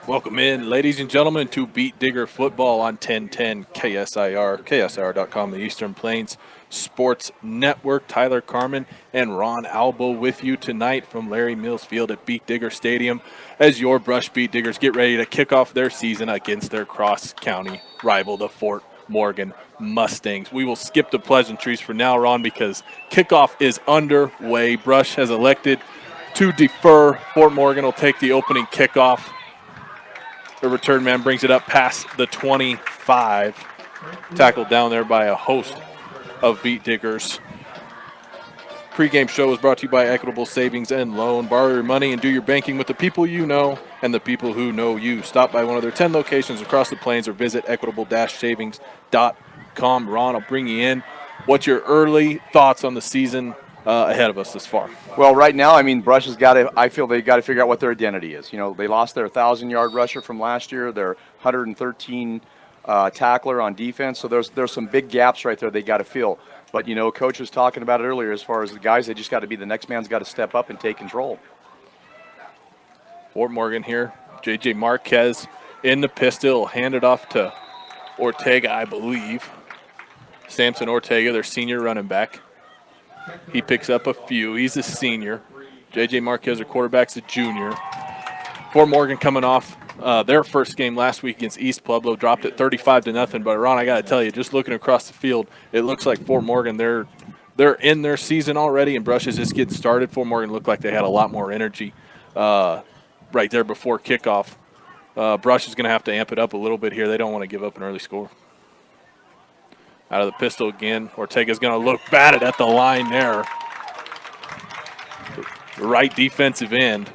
Welcome in, ladies and gentlemen, to Beat Digger Football on 1010 KSIR, KSIR.com, the Eastern Plains Sports Network. Tyler Carmen and Ron Albo with you tonight from Larry Mills Field at Beat Digger Stadium as your Brush Beat Diggers get ready to kick off their season against their cross-county rival, the Fort Morgan Mustangs. We will skip the pleasantries for now, Ron, because kickoff is underway. Brush has elected to defer. Fort Morgan will take the opening kickoff. The return man brings it up past the 25. Tackled down there by a host of Beat Diggers. Pre-game show is brought to you by Equitable Savings and Loan. Borrow your money and do your banking with the people you know and the people who know you. Stop by one of their 10 locations across the plains or visit equitable-savings.com. Ron, I'll bring you in. What's your early thoughts on the season ahead of us this far? Well, right now, I mean, Brush has got to. I feel they got to figure out what their identity is. You know, they lost their 1,000-yard rusher from last year. Their 113 tackler on defense. So there's some big gaps right there they got to fill. But you know, Coach was talking about it earlier. As far as the guys, they just got to be the next man's got to step up and take control. Fort Morgan here. J.J. Marquez in the pistol. Hand it off to Ortega, I believe. Samson Ortega, their senior running back. He picks up a few. He's a senior. J.J. Marquez, their quarterback's a junior. Fort Morgan coming off their first game last week against East Pueblo, dropped it 35-0. But, Ron, I got to tell you, just looking across the field, it looks like Fort Morgan, they're in their season already, and Brush is just getting started. Fort Morgan looked like they had a lot more energy right there before kickoff. Brush is going to have to amp it up a little bit here. They don't want to give up an early score. Out of the pistol again. Ortega's going to look batted at the line there. The right defensive end.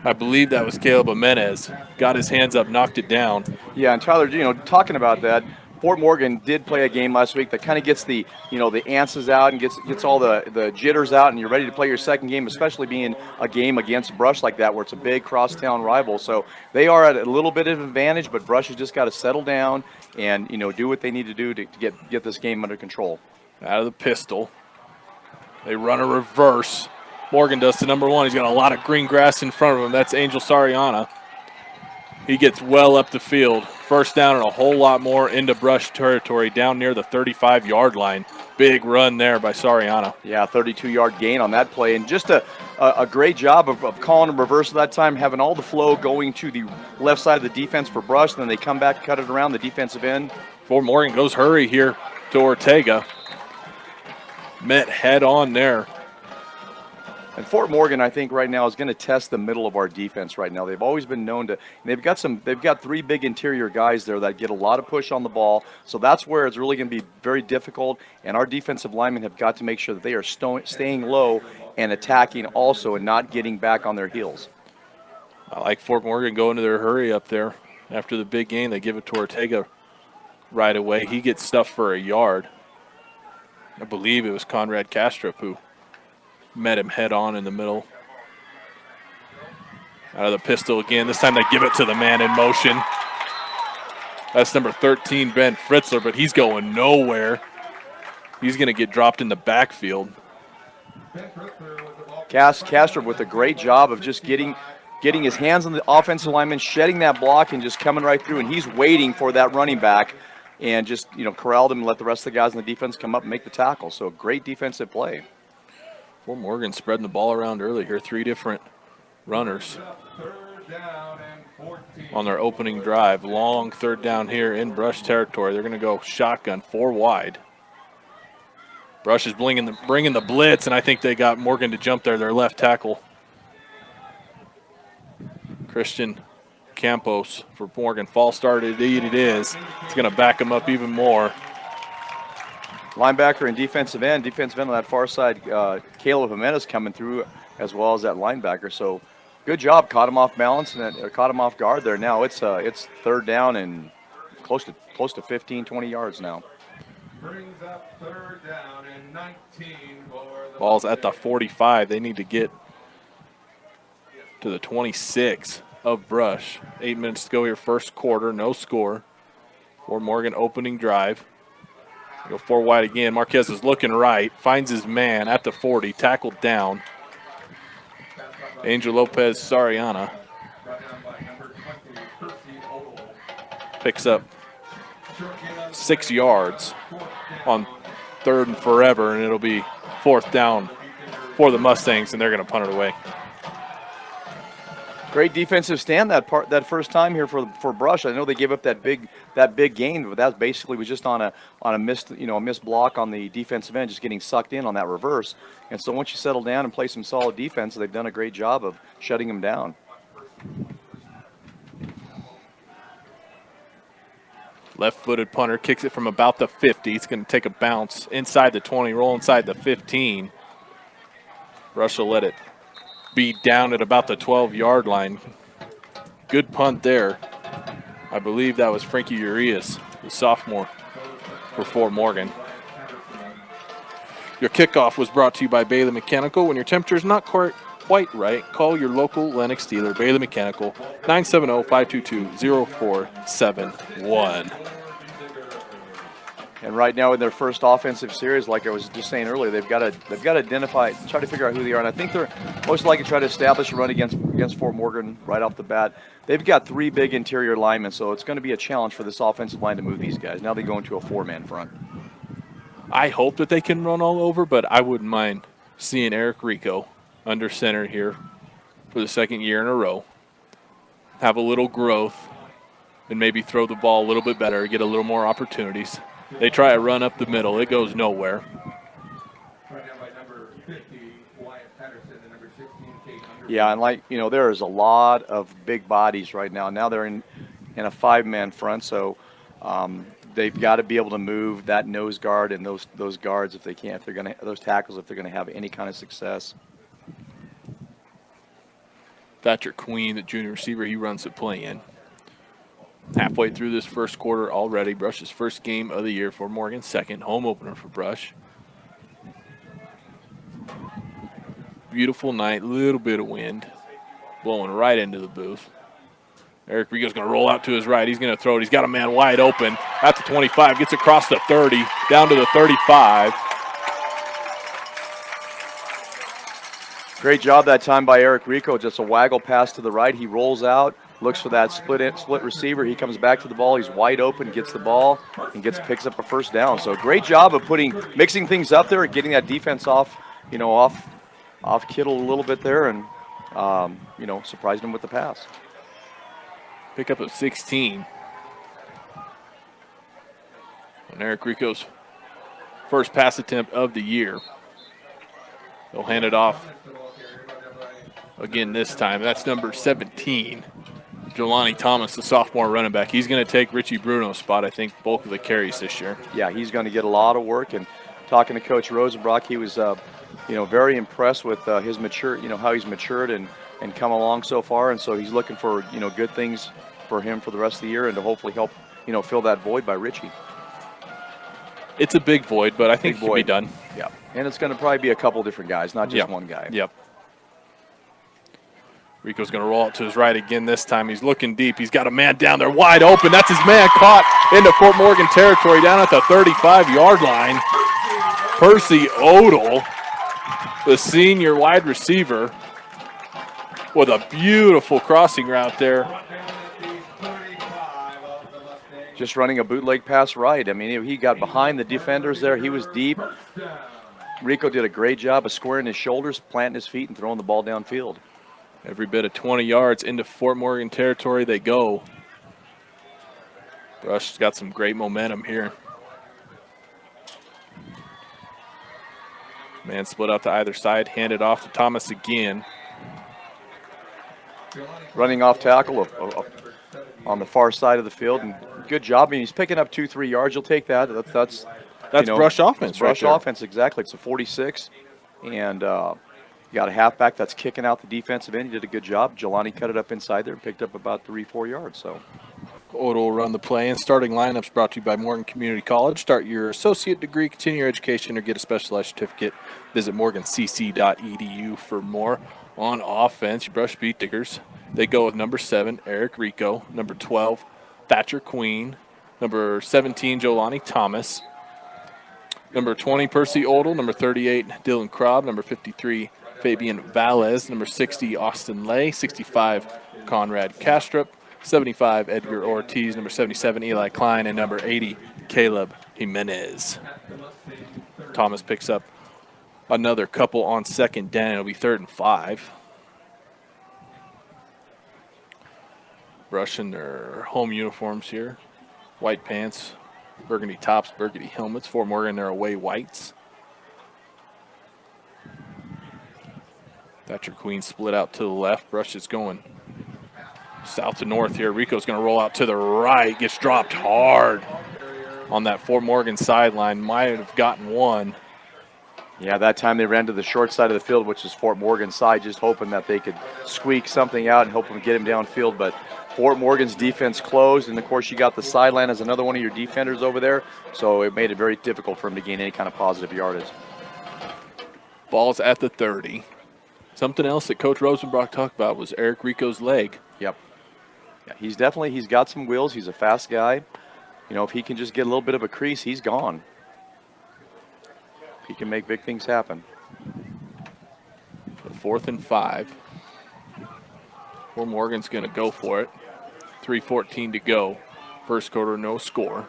I believe that was Caleb Jimenez. Got his hands up, knocked it down. Yeah, and Tyler, you know, talking about that, Fort Morgan did play a game last week that kind of gets the, you know, the ances out and gets all the jitters out, and you're ready to play your second game, especially being a game against Brush like that where it's a big crosstown rival. So they are at a little bit of advantage, but Brush has just got to settle down and, you know, do what they need to do to get this game under control. Out of the pistol. They run a reverse. Morgan does to number one. He's got a lot of green grass in front of him. That's Angel Sariana. He gets well up the field. First down and a whole lot more into Brush territory down near the 35-yard line. Big run there by Sariana. Yeah, 32-yard gain on that play. And just a great job of calling a reverse at that time, having all the flow going to the left side of the defense for Brush. Then they come back, cut it around the defensive end. Fort Morgan goes hurry here to Ortega. Met head on there. And Fort Morgan, I think, right now is going to test the middle of our defense right now. They've always been known to. They've got three big interior guys there that get a lot of push on the ball. So that's where it's really going to be very difficult. And our defensive linemen have got to make sure that they are staying low and attacking also and not getting back on their heels. I like Fort Morgan going to their hurry up there. After the big game, they give it to Ortega right away. He gets stuffed for a yard. I believe it was Conrad Kastrup who met him head on in the middle. Out of the pistol again. This time they give it to the man in motion. That's number 13, Ben Fritzler, but he's going nowhere. He's going to get dropped in the backfield. Kastrup with a great job of just getting his hands on the offensive lineman, shedding that block and just coming right through, and he's waiting for that running back and just, you know, corralled him and let the rest of the guys in the defense come up and make the tackle. So a great defensive play. Fort Morgan spreading the ball around early here. Three different runners on their opening drive. Long third down here in Brush territory. They're going to go shotgun, 4 wide. Brush is bringing the blitz, and I think they got Morgan to jump there, their left tackle. Christian Campos for Morgan. False start indeed it is. It's going to back him up even more. Linebacker and defensive end on that far side, Caleb Jimenez coming through as well as that linebacker. So good job, caught him off balance and caught him off guard there. Now it's third down and close to 15, 20 yards now. Brings up third down and 19 for the Ball's at the 45. They need to get to the 26 of Brush. 8 minutes to go here, first quarter, no score. Fort Morgan opening drive. Go 4 wide again. Marquez is looking right, finds his man at the 40, tackled down. Angel Lopez Sariana. picks up 6 yards on 3rd and forever, and it'll be 4th down for the Mustangs, and they're going to punt it away. Great defensive stand that first time here for Brush. I know they gave up that big gain, but that basically was just on a missed block on the defensive end, just getting sucked in on that reverse. And so once you settle down and play some solid defense, they've done a great job of shutting them down. Left-footed punter kicks it from about the 50. It's going to take a bounce inside the 20, roll inside the 15. Brush will let it be down at about the 12-yard line. Good punt there. I believe that was Frankie Urias, the sophomore for Fort Morgan. Your kickoff was brought to you by Bailey Mechanical. When your temperature is not quite right, call your local Lennox dealer, Bailey Mechanical, 970-522-0471. And right now in their first offensive series, like I was just saying earlier, they've got to identify, try to figure out who they are. And I think they're most likely try to establish a run against Fort Morgan right off the bat. They've got 3 big interior linemen, so it's going to be a challenge for this offensive line to move these guys. Now they go into a 4-man front. I hope that they can run all over, but I wouldn't mind seeing Eric Rico under center here for the 2nd year in a row. Have a little growth and maybe throw the ball a little bit better, get a little more opportunities. They try a run up the middle. It goes nowhere. Yeah, and there is a lot of big bodies right now. Now they're in a 5-man front, so they've got to be able to move that nose guard and those guards if they can, those tackles if they're going to have any kind of success. Thatcher Queen, the junior receiver, he runs the play in. Halfway through this first quarter already. Brush's first game of the year for Morgan, 2nd home opener for Brush. Beautiful night, little bit of wind blowing right into the booth. Eric Rico's going to roll out to his right. He's going to throw it. He's got a man wide open at the 25, gets across the 30, down to the 35. Great job that time by Eric Rico. Just a waggle pass to the right. He rolls out, looks for that split receiver. He comes back to the ball. He's wide open, gets the ball, and picks up a 1st down. So great job of mixing things up there, getting that defense off Kittle a little bit there, and surprised him with the pass. Pick up of 16. And Eric Rico's first pass attempt of the year. They'll hand it off again this time. That's number 17. Jelani Thomas, the sophomore running back. He's going to take Richie Bruno's spot, I think, bulk of the carries this year. Yeah, he's going to get a lot of work. And talking to Coach Rosenbrock, he was, very impressed with his how he's matured and come along so far. And so he's looking for, good things for him for the rest of the year and to hopefully help, fill that void by Richie. It's a big void, but I think it can be done. Yeah, and it's going to probably be a couple different guys, not just one guy. Yep. Rico's going to roll out to his right again this time. He's looking deep. He's got a man down there wide open. That's his man caught into Fort Morgan territory down at the 35-yard line. Percy Odell, the senior wide receiver, with a beautiful crossing route there. Just running a bootleg pass right. I mean, he got behind the defenders there. He was deep. Rico did a great job of squaring his shoulders, planting his feet, and throwing the ball downfield. Every bit of 20 yards into Fort Morgan territory they go. Brush's got some great momentum here. Man split out to either side, handed off to Thomas again. Running off tackle on the far side of the field, and good job. I mean, he's picking up 2-3 yards. You'll take that. That's Brush offense. Brush offense, exactly. It's a 46, and you got a halfback that's kicking out the defensive end. He did a good job. Jelani cut it up inside there and picked up about 3-4 yards. So Odell will run the play, and starting lineups brought to you by Morgan Community College. Start your associate degree, continue your education, or get a specialized certificate. Visit morgancc.edu for more. On offense, your Brush Beat Diggers, they go with number 7, Eric Rico, number 12, Thatcher Queen, number 17, Jelani Thomas, number 20, Percy Odell, number 38, Dylan Krob, number 53, Fabian Valles, number 60, Austin Lay, 65, Conrad Kastrup, 75, Edgar Ortiz. Number 77, Eli Klein. And number 80, Caleb Jimenez. Thomas picks up another couple on second down. It'll be 3rd and 5. Brush in their home uniforms here. White pants, burgundy tops, burgundy helmets. Fort Morgan, their away whites. Thatcher Queen split out to the left. Brush is going south to north here. Rico's going to roll out to the right. Gets dropped hard on that Fort Morgan sideline. Might have gotten one. Yeah, that time they ran to the short side of the field, which is Fort Morgan's side, just hoping that they could squeak something out and help them get him downfield. But Fort Morgan's defense closed, and of course you got the sideline as another one of your defenders over there, so it made it very difficult for him to gain any kind of positive yardage. Ball's at the 30. Something else that Coach Rosenbrock talked about was Eric Rico's leg. Yep. Yeah, he's got some wheels. He's a fast guy. You know, if he can just get a little bit of a crease, he's gone. He can make big things happen. 4th and 5. Fort Morgan's going to go for it. 3:14 to go. First quarter, no score.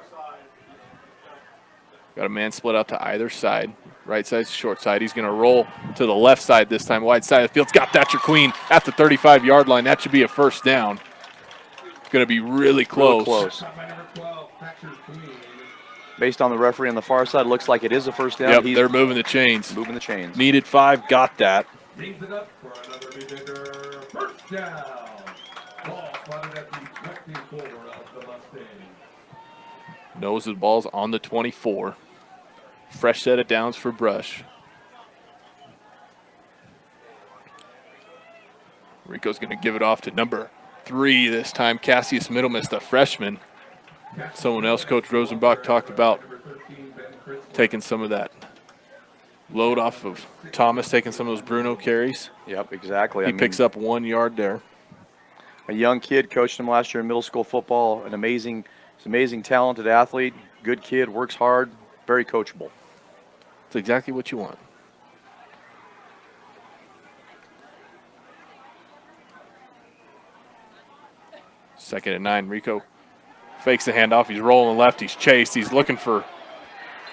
Got a man split out to either side. Right side, short side. He's going to roll to the left side this time. Wide side of the field's got Thatcher Queen at the 35-yard line. That should be a first down. It's going to be really close. Real close. Based on the referee on the far side, looks like it is a first down. Yep, they're moving the chains. Moving the chains. Needed 5, got that. Brings it up for another bigger first down. Ball spotted at the 24 of the Mustangs. Nose of the ball's on the 24. Fresh set of downs for Brush. Rico's going to give it off to number 3 this time. Cassius Middlemas, the freshman. Someone else Coach Rosenbach talked about taking some of that load off of Thomas, taking some of those Bruno carries. Yep, exactly. He picks up 1 yard there. A young kid, coached him last year in middle school football. An amazing talented athlete. Good kid, works hard, very coachable. It's exactly what you want. Second and 9, Rico fakes the handoff. He's rolling left. He's chased. He's looking for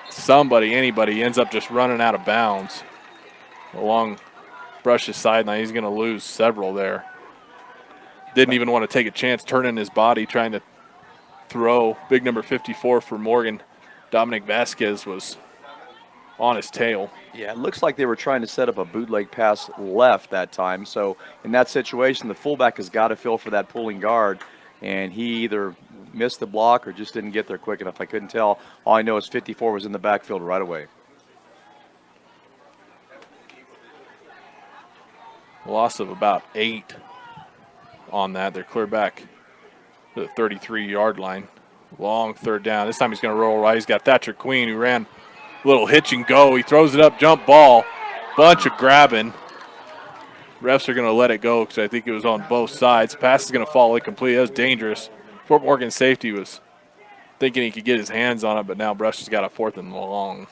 somebody, anybody. He ends up just running out of bounds along Brush's sideline. He's going to lose several there. Didn't even want to take a chance turning his body, trying to throw. Big number 54 for Morgan. Dominic Vasquez was on his tail. Yeah, it looks like they were trying to set up a bootleg pass left that time. So in that situation, the fullback has got to fill for that pulling guard. And he either missed the block or just didn't get there quick enough. I couldn't tell. All I know is 54 was in the backfield right away. Loss of about 8 on that. They're clear back to the 33-yard line. Long third down. This time he's going to roll right. He's got Thatcher Queen, who ran a little hitch and go. He throws it up, jump ball. Bunch of grabbing. Refs are going to let it go because I think it was on both sides. Pass is going to fall incomplete. That was dangerous. Fort Morgan safety was thinking he could get his hands on it, but now Brush has got a 4th and long.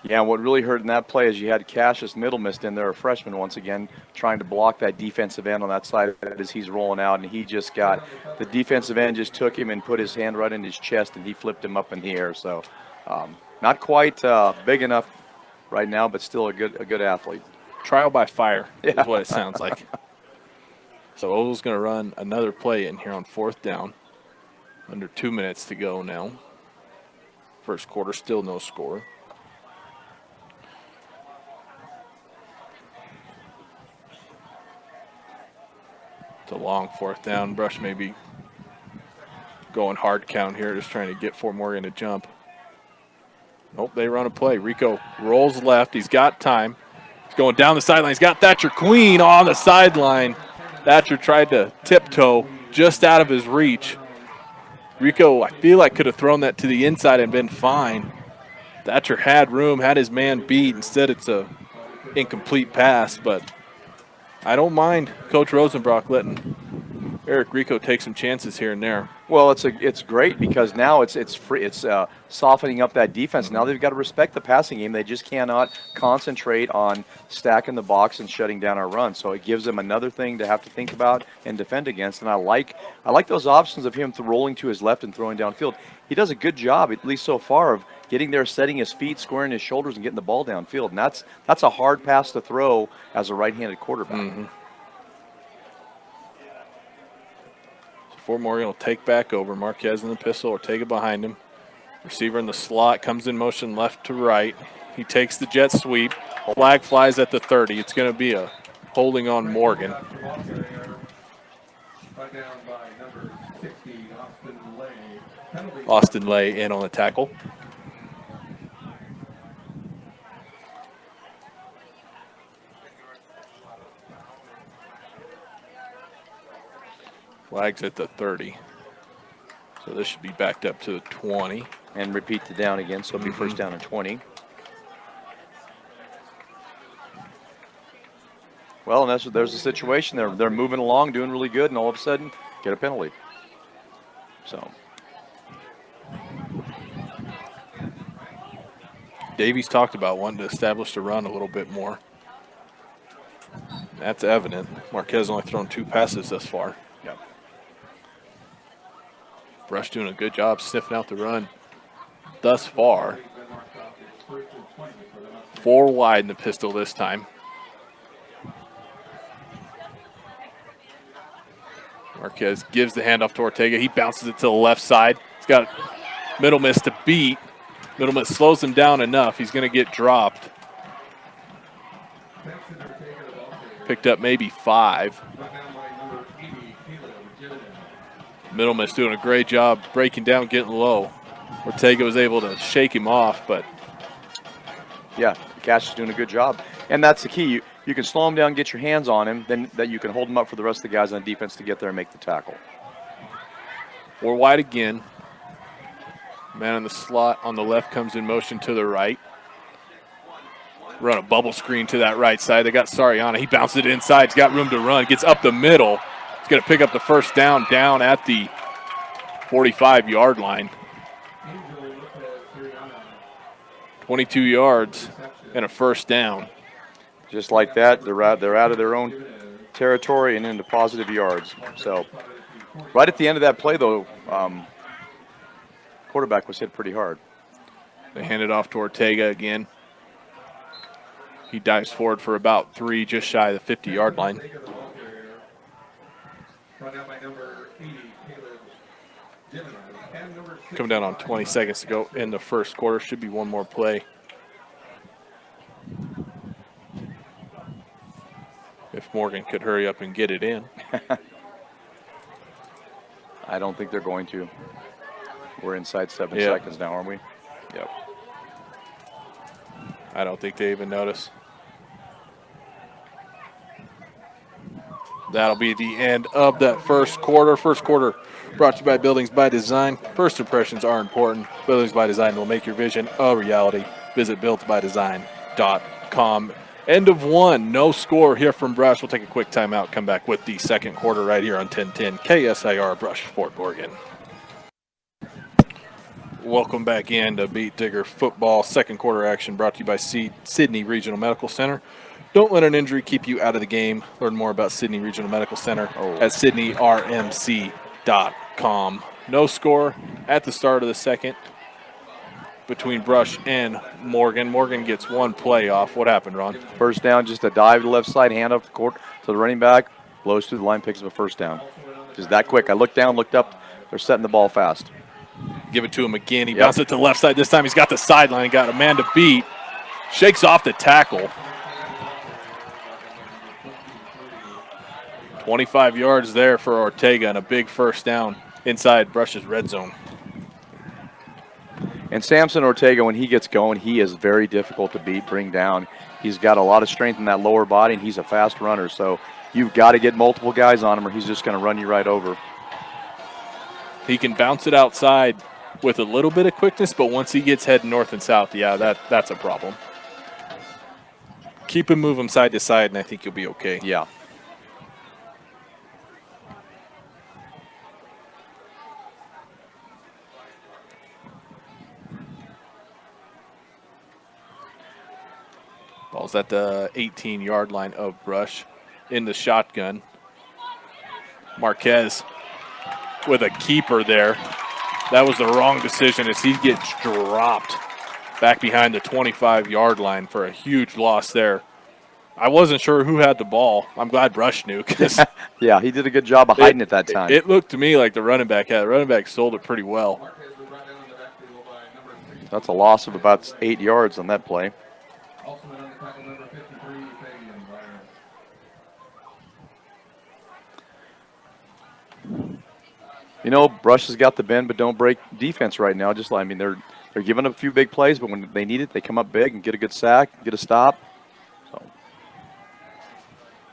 Yeah, what really hurt in that play is you had Cassius Middlemas in there, a freshman once again, trying to block that defensive end on that side as he's rolling out, and he just got – the defensive end just took him and put his hand right in his chest, and he flipped him up in the air. So not quite big enough right now, but still a good athlete. Trial by fire is what it sounds like. So Oval's going to run another play in here on 4th down. Under 2 minutes to go now. First quarter, still no score. It's a long 4th down. Brush may be going hard count here, just trying to get Fort Morgan to jump. Nope, they run a play. Rico rolls left. He's got time. He's going down the sideline. He's got Thatcher Queen on the sideline. Thatcher tried to tiptoe just out of his reach. Rico, I feel like, could have thrown that to the inside and been fine. Thatcher had room, had his man beat. Instead, it's a incomplete pass, but I don't mind Coach Rosenbrock letting Eric Rico takes some chances here and there. Well, it's great because now it's free. It's softening up that defense. Now they've got to respect the passing game. They just cannot concentrate on stacking the box and shutting down our run. So it gives them another thing to have to think about and defend against. And I like those options of him rolling to his left and throwing downfield. He does a good job, at least so far, of getting there, setting his feet, squaring his shoulders, and getting the ball downfield. And that's a hard pass to throw as a right-handed quarterback. Mm-hmm. Fort Morgan will take back over. Marquez in the pistol, Ortega behind him. Receiver in the slot, comes in motion left to right. He takes the jet sweep. Flag flies at the 30. It's going to be a holding on Morgan. Brought down by number 60, Austin Lay. Penalty. Austin Lay in on the tackle. Flags at the 30. So this should be backed up to the 20. And repeat the down again, so it'll be first down and 20. Well, and there's a situation. They're moving along, doing really good, and all of a sudden, get a penalty. So Davies talked about wanting to establish the run a little bit more. That's evident. Marquez only thrown 2 passes thus far. Yep. Brush doing a good job sniffing out the run thus far. 4 wide in the pistol this time. Marquez gives the handoff to Ortega. He bounces it to the left side. He's got Middle Miss to beat. Middle Miss slows him down enough. He's going to get dropped. Picked up maybe 5. Middle Miss doing a great job breaking down, getting low. Ortega was able to shake him off, but yeah, Cash is doing a good job. And that's the key. You can slow him down, get your hands on him, then that you can hold him up for the rest of the guys on defense to get there and make the tackle. 4 wide again. Man in the slot on the left comes in motion to the right. Run a bubble screen to that right side. They got Sariana. He bounces it inside. He's got room to run. Gets up the middle. He's going to pick up the first down at the 45-yard line. 22 yards and a first down. Just like that, they're out of their own territory and into positive yards. So right at the end of that play, though, quarterback was hit pretty hard. They hand it off to Ortega again. He dives forward for about 3, just shy of the 50-yard line. Coming down on 20 seconds to go in the first quarter. Should be one more play. If Morgan could hurry up and get it in. I don't think they're going to. We're inside 7 seconds now, aren't we? Yep. I don't think they even notice. That'll be the end of that first quarter. First quarter brought to you by Buildings by Design. First impressions are important. Buildings by Design will make your vision a reality. Visit builtbydesign.com. End of 1, no score here from Brush. We'll take a quick timeout, come back with the second quarter right here on 1010 KSIR Brush Fort Morgan. Welcome back in to Beat Digger Football. Second quarter action brought to you by Sydney Regional Medical Center. Don't let an injury keep you out of the game. Learn more about Sydney Regional Medical Center at sydneyrmc.com. No score at the start of the second between Brush and Morgan. Morgan gets 1 play off. What happened, Ron? First down, just a dive to the left side, hand off the court to the running back, blows through the line, picks up a first down. Just that quick. I looked down, looked up. They're setting the ball fast. Give it to him again. He bounced it to the left side. This time he's got the sideline, got a man to beat. Shakes off the tackle. 25 yards there for Ortega and a big first down inside Brush's red zone. And Samson Ortega, when he gets going, he is very difficult to beat, bring down. He's got a lot of strength in that lower body, and he's a fast runner. So you've got to get multiple guys on him or he's just going to run you right over. He can bounce it outside with a little bit of quickness, but once he gets heading north and south, that's a problem. Keep him moving side to side, and I think you'll be okay. Yeah. Cardinals at the 18-yard line of Brush in the shotgun. Marquez with a keeper there. That was the wrong decision as he gets dropped back behind the 25-yard line for a huge loss there. I wasn't sure who had the ball. I'm glad Brush knew because Yeah, he did a good job of hiding it that time. It looked to me like the running back had it. The running back sold it pretty well. Marquez was brought down in the backfield by number 6. That's a loss of about 8 yards on that play. Also in on the tackle, number 53, Fabian Byron. You know, Brush has got the bend but don't break defense right now. Just like, I mean, they're giving up a few big plays, but when they need it, they come up big and get a good sack, get a stop. So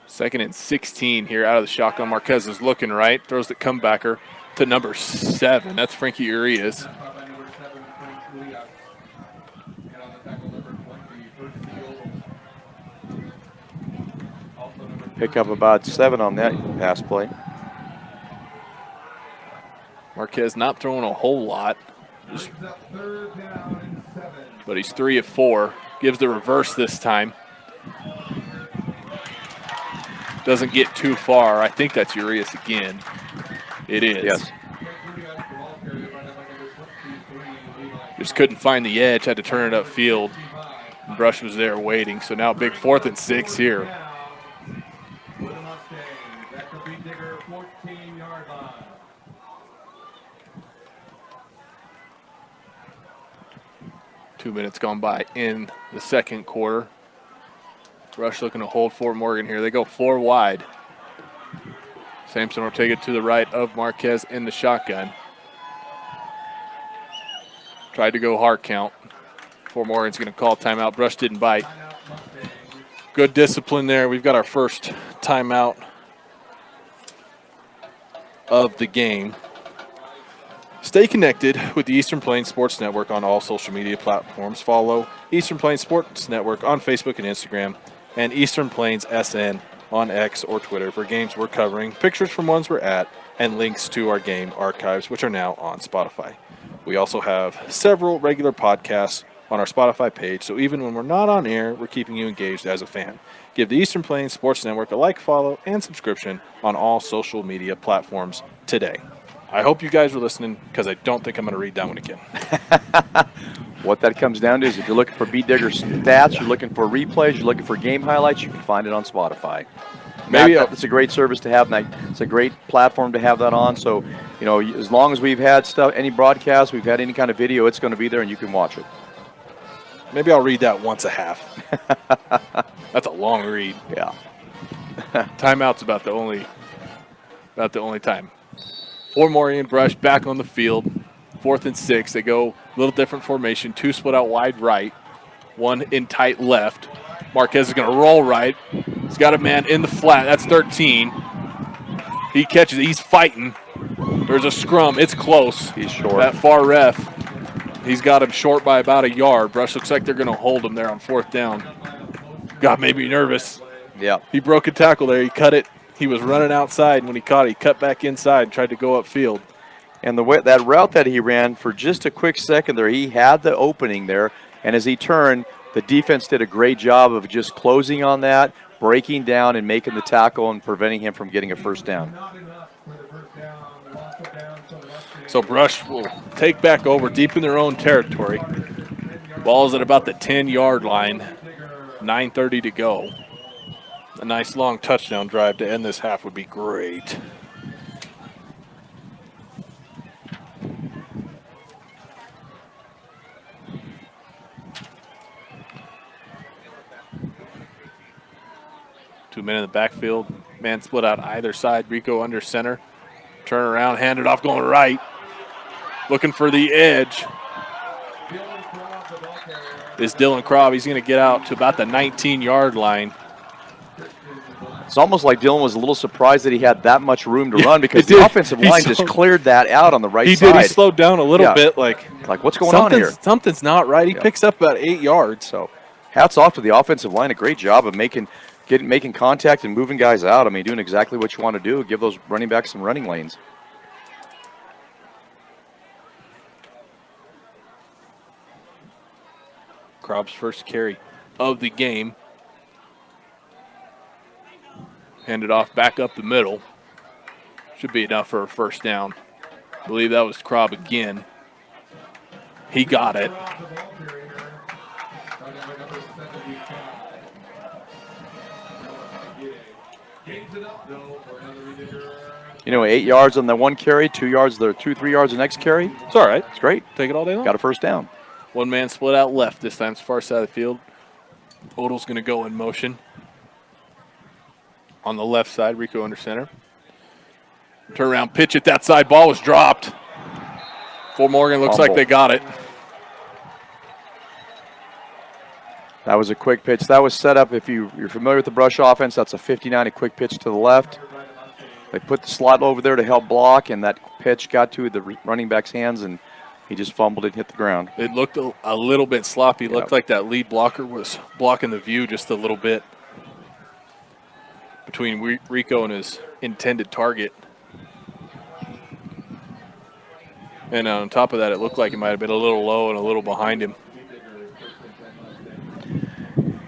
2nd and 16 here out of the shotgun. Marquez is looking right, throws the comebacker to number 7. That's Frankie Urias. Caught by number 7, Frank Urias. And on the tackle, number 20, Bruce Steele. Also number pick up about 7 on that pass play. Marquez not throwing a whole lot, brings up 3rd down and 7. but he's 3 of 4. Gives the reverse this time. Doesn't get too far. I think that's Urias again. It is. Yes. Frank Urias, the ball carrier, brought down by number 23, Levi. Just couldn't find the edge. Had to turn it upfield. 55. Brush was there waiting. So now big 4th and 6 here. Down for the Mustangs at the Beat Digger 14-yard line. Two minutes gone by in the second quarter. Brush looking to hold Fort Morgan here. They go 4 wide. Sampson will take it to the right of Marquez in the shotgun. Tried to go hard count. Fort Morgan's going to call timeout. Brush didn't bite. Timeout Mustangs. Good discipline there. We've got our first timeout of the game. Stay connected with the Eastern Plains Sports Network on all social media platforms. Follow Eastern Plains Sports Network on Facebook and Instagram, and Eastern Plains SN on X or Twitter for games we're covering, pictures from ones we're at, and links to our game archives, which are now on Spotify. We also have several regular podcasts on our Spotify page, so even when we're not on air, we're keeping you engaged as a fan. Give the Eastern Plains Sports Network a like, follow, and subscription on all social media platforms today. I hope you guys were listening because I don't think I'm going to read that one again. What that comes down to is if you're looking for Beat Digger stats, you're looking for replays, you're looking for game highlights, you can find it on Spotify. Maybe It's a great service to have. It's a great platform to have that on. So, you know, as long as we've had stuff, any broadcast, we've had any kind of video, it's going to be there and you can watch it. Maybe I'll read that once a half. That's a long read. Yeah. Timeout's about the only time. Fort Morgan, Brush back on the field. 4th and 6. They go a little different formation. 2 split out wide right. 1 in tight left. Marquez is going to roll right. He's got a man in the flat. That's 13. He catches it. He's fighting. There's a scrum. It's close. He's short. That far ref, he's got him short by about a yard. Brush looks like they're going to hold him there on 4th down. Got maybe nervous. Yeah. He broke a tackle there. He cut it. He was running outside, and when he caught it, he cut back inside and tried to go upfield. And that route that he ran for just a quick second there, he had the opening there. And as he turned, the defense did a great job of just closing on that, breaking down and making the tackle and preventing him from getting a first down. Not enough for the first down. Loss of down, so the Mustangs. So Brush will take back over deep in their own territory. Ball's at about the 10-yard line. 9:30 to go. A nice long touchdown drive to end this half would be great. Two men in the backfield. Man split out either side. Rico under center. Turn around, hand it off, going right. Looking for the edge is Dylan Crobb. He's going to get out to about the 19-yard line. It's almost like Dylan was a little surprised that he had that much room to run because it the did. offensive line just cleared that out on the right He side. did. He slowed down a little bit. Like what's going on here? Something's not right. He picks up about 8 yards. So hats off to the offensive line. A great job of making contact and moving guys out. I mean, doing exactly what you want to do. Give those running backs some running lanes. Crobb's first carry of the game. Hand it off back up the middle. Should be enough for a first down. I believe that was Krob again. He got it. You know, 8 yards on the one carry, 2 yards, 3 yards the next carry. It's all right. It's great. Take it all day long. Got a first down. One man split out left this time. It's far side of the field. Odell's going to go in motion. On the left side, Rico under center. Turn around, pitch it. That side ball was dropped. Fort Morgan looks like they got it. That was a quick pitch. That was set up. If you're familiar with the Brush offense, that's a 59, a quick pitch to the left. They put the slot over there to help block, and that pitch got to the running back's hands, and he just fumbled it and hit the ground. It looked a little bit sloppy. Looked like that lead blocker was blocking the view just a little bit between Rico and his intended target. And on top of that, it looked like it might have been a little low and a little behind him.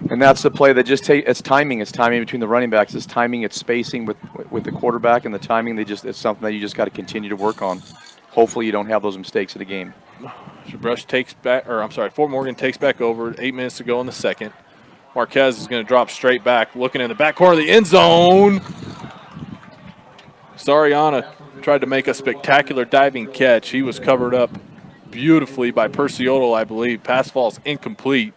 And that's the play that just it's timing. It's timing between the running backs. It's timing. It's spacing with the quarterback and the timing. It's something that you just got to continue to work on. Hopefully you don't have those mistakes in the game. Fort Morgan takes back over. 8 minutes to go in the second. Marquez is going to drop straight back, looking in the back corner of the end zone. Sariana tried to make a spectacular diving catch. He was covered up beautifully by Percy Odell, I believe. Pass falls incomplete.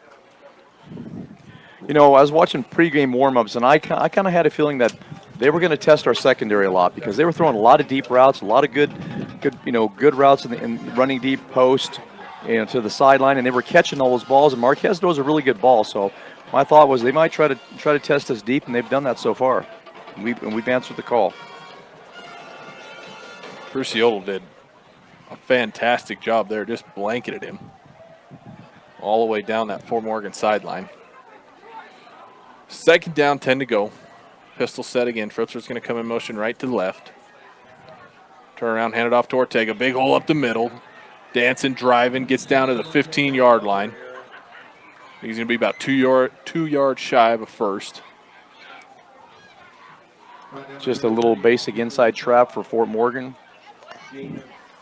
You know, I was watching pregame warm-ups, and I kind of had a feeling that they were going to test our secondary a lot because they were throwing a lot of deep routes, a lot of good routes in running deep post, to the sideline, and they were catching all those balls. And Marquez throws a really good ball, so my thought was they might try to test us deep, and they've done that so far. And we've answered the call. Percy Odell did a fantastic job there, just blanketed him all the way down that Fort Morgan sideline. Second down, 10 to go. Pistol set again. Fritzer's going to come in motion right to the left. Turn around, hand it off to Ortega. Big hole up the middle. Dancing, driving, gets down to the 15-yard line. He's going to be about 2 yards shy of a first. Just a little basic inside trap for Fort Morgan.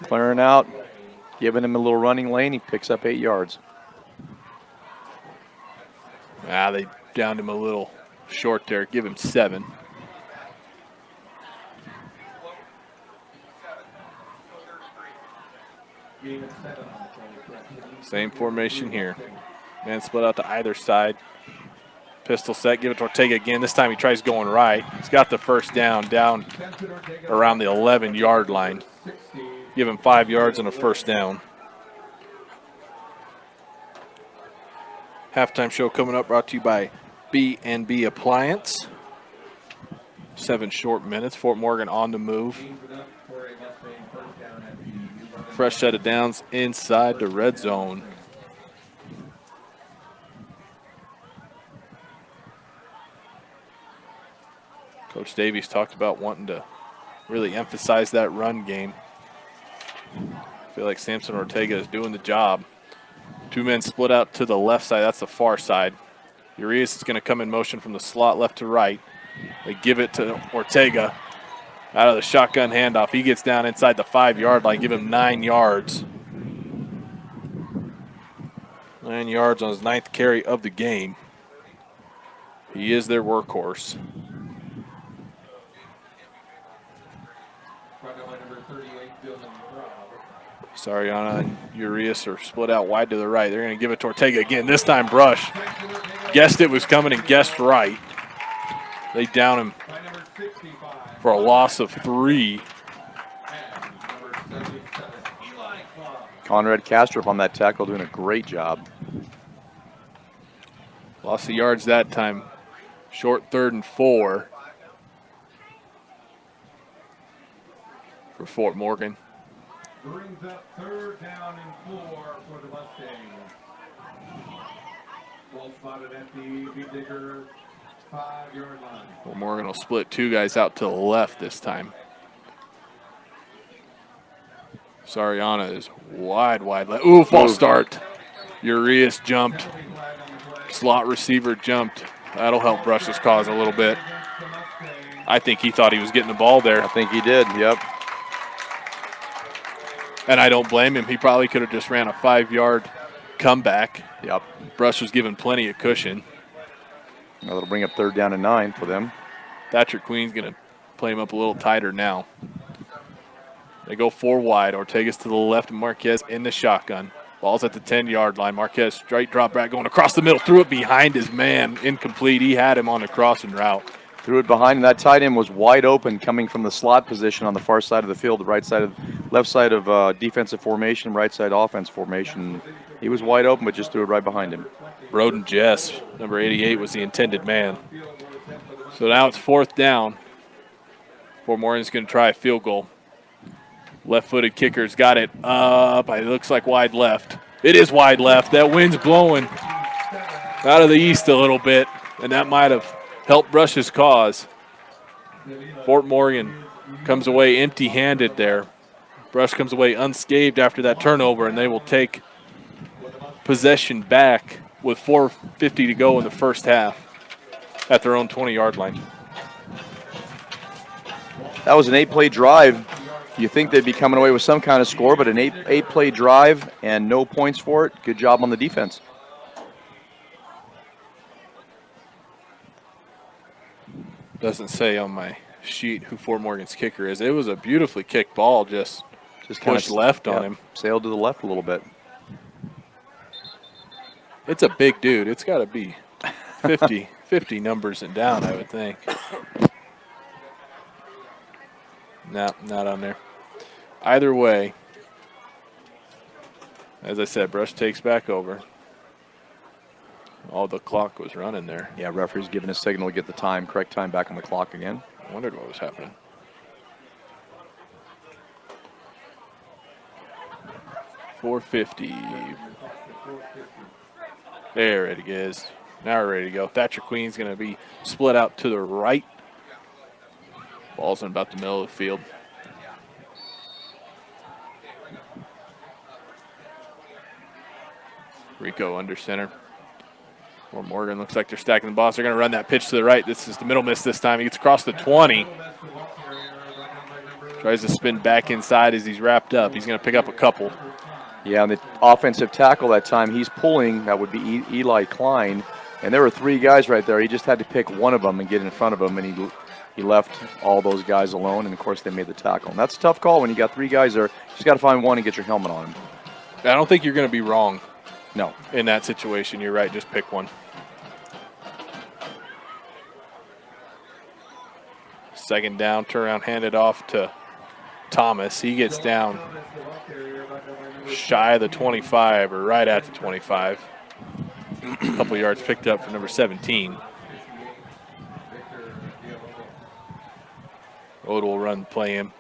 Clearing out, giving him a little running lane. He picks up 8 yards. They downed him a little short there. Give him 7. Same formation here. Man split out to either side. Pistol set, give it to Ortega again. This time he tries going right. He's got the first down around the 11-yard line. Give him 5 yards and a first down. Halftime show coming up, brought to you by B&B Appliance. 7 short minutes. Fort Morgan on the move. Fresh set of downs inside the red zone. Coach Davies talked about wanting to really emphasize that run game. I feel like Samson Ortega is doing the job. 2 men split out to the left side. That's the far side. Urias is going to come in motion from the slot left to right. They give it to Ortega out of the shotgun handoff. He gets down inside the 5-yard line. Give him 9 yards. 9 yards on his 9th carry of the game. He is their workhorse. Sariana and Urias are split out wide to the right. They're going to give it to Ortega again. This time Brush guessed it was coming and guessed right. They down him for a loss of 3. Conrad Kastrup on that tackle doing a great job. Lost the yards that time. Short 3rd and 4 for Fort Morgan. Brings up 3rd down and 4 for the Mustangs. Ball spotted at the Digger 5-yard line. Fort Morgan will split 2 guys out to the left this time. Sariana is wide left. Ooh, false start. Urias jumped. Slot receiver jumped. That'll help Brush's cause a little bit. I think he thought he was getting the ball there. I think he did, yep. And I don't blame him. He probably could have just ran a 5-yard comeback. Yep. Brush was given plenty of cushion. Now that'll bring up 3rd down and 9 for them. Thatcher Queen's going to play him up a little tighter now. They go 4 wide. Ortega's to the left, and Marquez in the shotgun. Ball's at the 10-yard line. Marquez straight drop back going across the middle. Threw it behind his man. Incomplete. He had him on the crossing route. Threw it behind, and that tight end was wide open coming from the slot position on the far side of the field, the left side of defensive formation, right side offense formation. He was wide open, but just threw it right behind him. Roden Jess, number 88, was the intended man. So now it's 4th down. Fort Morgan's going to try a field goal. Left-footed kicker's got it up. It looks like wide left. It is wide left. That wind's blowing out of the east a little bit, and that might have helped Brush's cause. Fort Morgan comes away empty-handed there. Brush comes away unscathed after that turnover, and they will take possession back with 4:50 to go in the first half at their own 20-yard line. That was an 8-play drive. You think they'd be coming away with some kind of score, but an 8-play drive and no points for it. Good job on the defense. Doesn't say on my sheet who Fort Morgan's kicker is. It was a beautifully kicked ball, just pushed left on him. Sailed to the left a little bit. It's a big dude. It's got to be 50 numbers and down, I would think. No, not on there. Either way, as I said, Brush takes back over. The clock was running there. Yeah, referee's giving a signal to get the time, correct time back on the clock again. I wondered what was happening. .450. There it is. Now we're ready to go. Thatcher Queen's going to be split out to the right. Ball's in about the middle of the field. Rico under center. Fort Morgan looks like they're stacking the box. They're going to run that pitch to the right. This is the middle miss this time. He gets across the 20. Tries to spin back inside as he's wrapped up. He's going to pick up a couple. Yeah, and the offensive tackle that time, he's pulling. That would be Eli Klein. And there were 3 guys right there. He just had to pick one of them and get in front of him, and he left all those guys alone, and, of course, they made the tackle. And that's a tough call when you got 3 guys there. You just got to find one and get your helmet on him. I don't think you're going to be wrong. No. In that situation, you're right. Just pick one. Second down, turn around, hand it off to Thomas. He gets down shy of the 25, or right at the 25. A couple yards picked up for number 17. Odell will run, play him.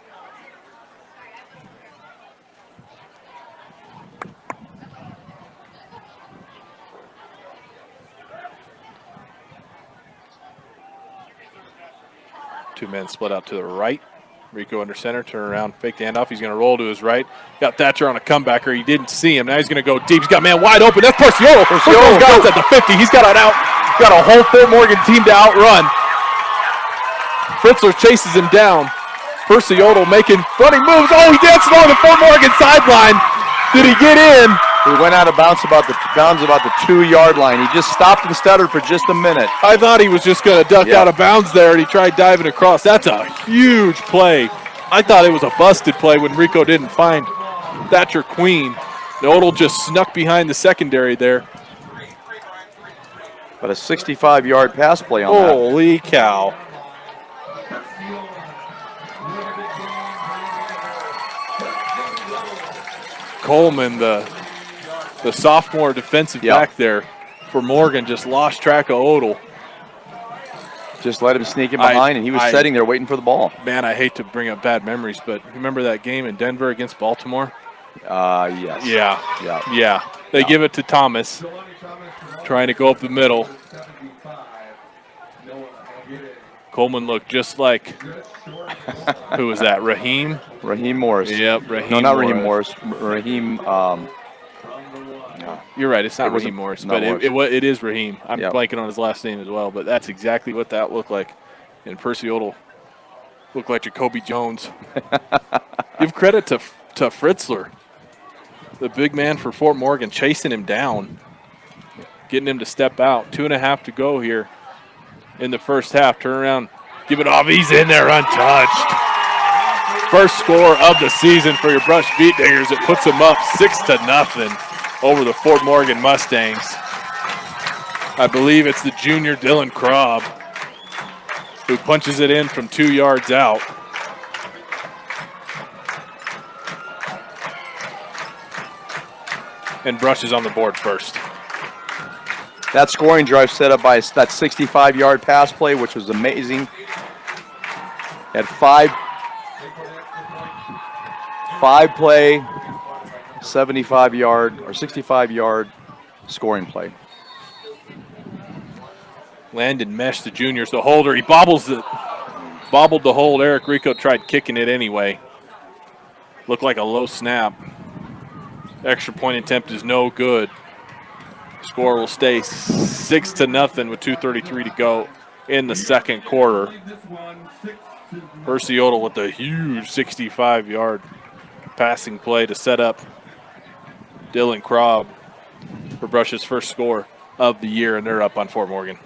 Two men split out to the right. Rico under center, turn around, fake the handoff. He's going to roll to his right. Got Thatcher on a comebacker. He didn't see him. Now he's going to go deep. He's got a man wide open. That's Perciolo. Perciolo's got it at the 50. He's got a whole Fort Morgan team to outrun. Fritzler chases him down. Perciolo making running moves. Oh, he danced along the Fort Morgan sideline. Did he get in? He went out of bounds about the 2-yard line. He just stopped and stuttered for just a minute. I thought he was just going to duck out of bounds there, and he tried diving across. That's a huge play. I thought it was a busted play when Rico didn't find Thatcher Queen. Odell just snuck behind the secondary there. But a 65-yard pass play on that. Holy cow. Coleman, the sophomore defensive back there for Morgan, just lost track of Odell. Just let him sneak in behind, and he was sitting there waiting for the ball. Man, I hate to bring up bad memories, but remember that game in Denver against Baltimore? Yes. Yeah. They give it to Thomas, trying to go up the middle. Coleman looked just like, who was that, Raheem? Raheem Morris. Yep, Raheem No, not Morris. Raheem Morris. Raheem, You're right, it's not Raheem Morris, but it is Raheem. I'm blanking on his last name as well, but that's exactly what that looked like. And Perciolo Look like Jacoby Jones. Give credit to Fritzler, the big man for Fort Morgan, chasing him down, getting him to step out. 2.5 to go here in the first half. Turn around, give it off. He's in there untouched. First score of the season for your Brush Beat Diggers. It puts them up 6-0 over the Fort Morgan Mustangs. I believe it's the junior Dylan Krob who punches it in from 2 yards out. And Brush is on the board first. That scoring drive set up by that 65-yard pass play, which was amazing. Had five play, 75-yard or 65-yard scoring play. Landon Mesh, the junior's the holder. He bobbled the hold. Eric Rico tried kicking it anyway. Looked like a low snap. Extra point attempt is no good. Score will stay 6-0 with 2:33 to go in the second quarter. Percy Odell with a huge 65-yard passing play to set up Dylan Krob for Brush's first score of the year, and they're up on Fort Morgan.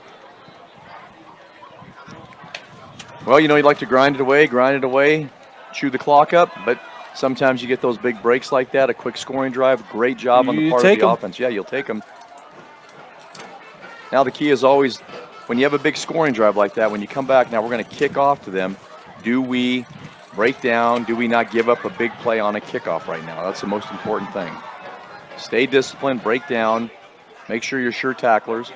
Well, you know, you'd like to grind it away, chew the clock up, but sometimes you get those big breaks like that, a quick scoring drive, great job on the part of the offense. Yeah, you'll take them. Now the key is always, when you have a big scoring drive like that, when you come back, now we're going to kick off to them. Do we break down? Do we not give up a big play on a kickoff right now? That's the most important thing. Stay disciplined, break down, make sure you're sure tacklers.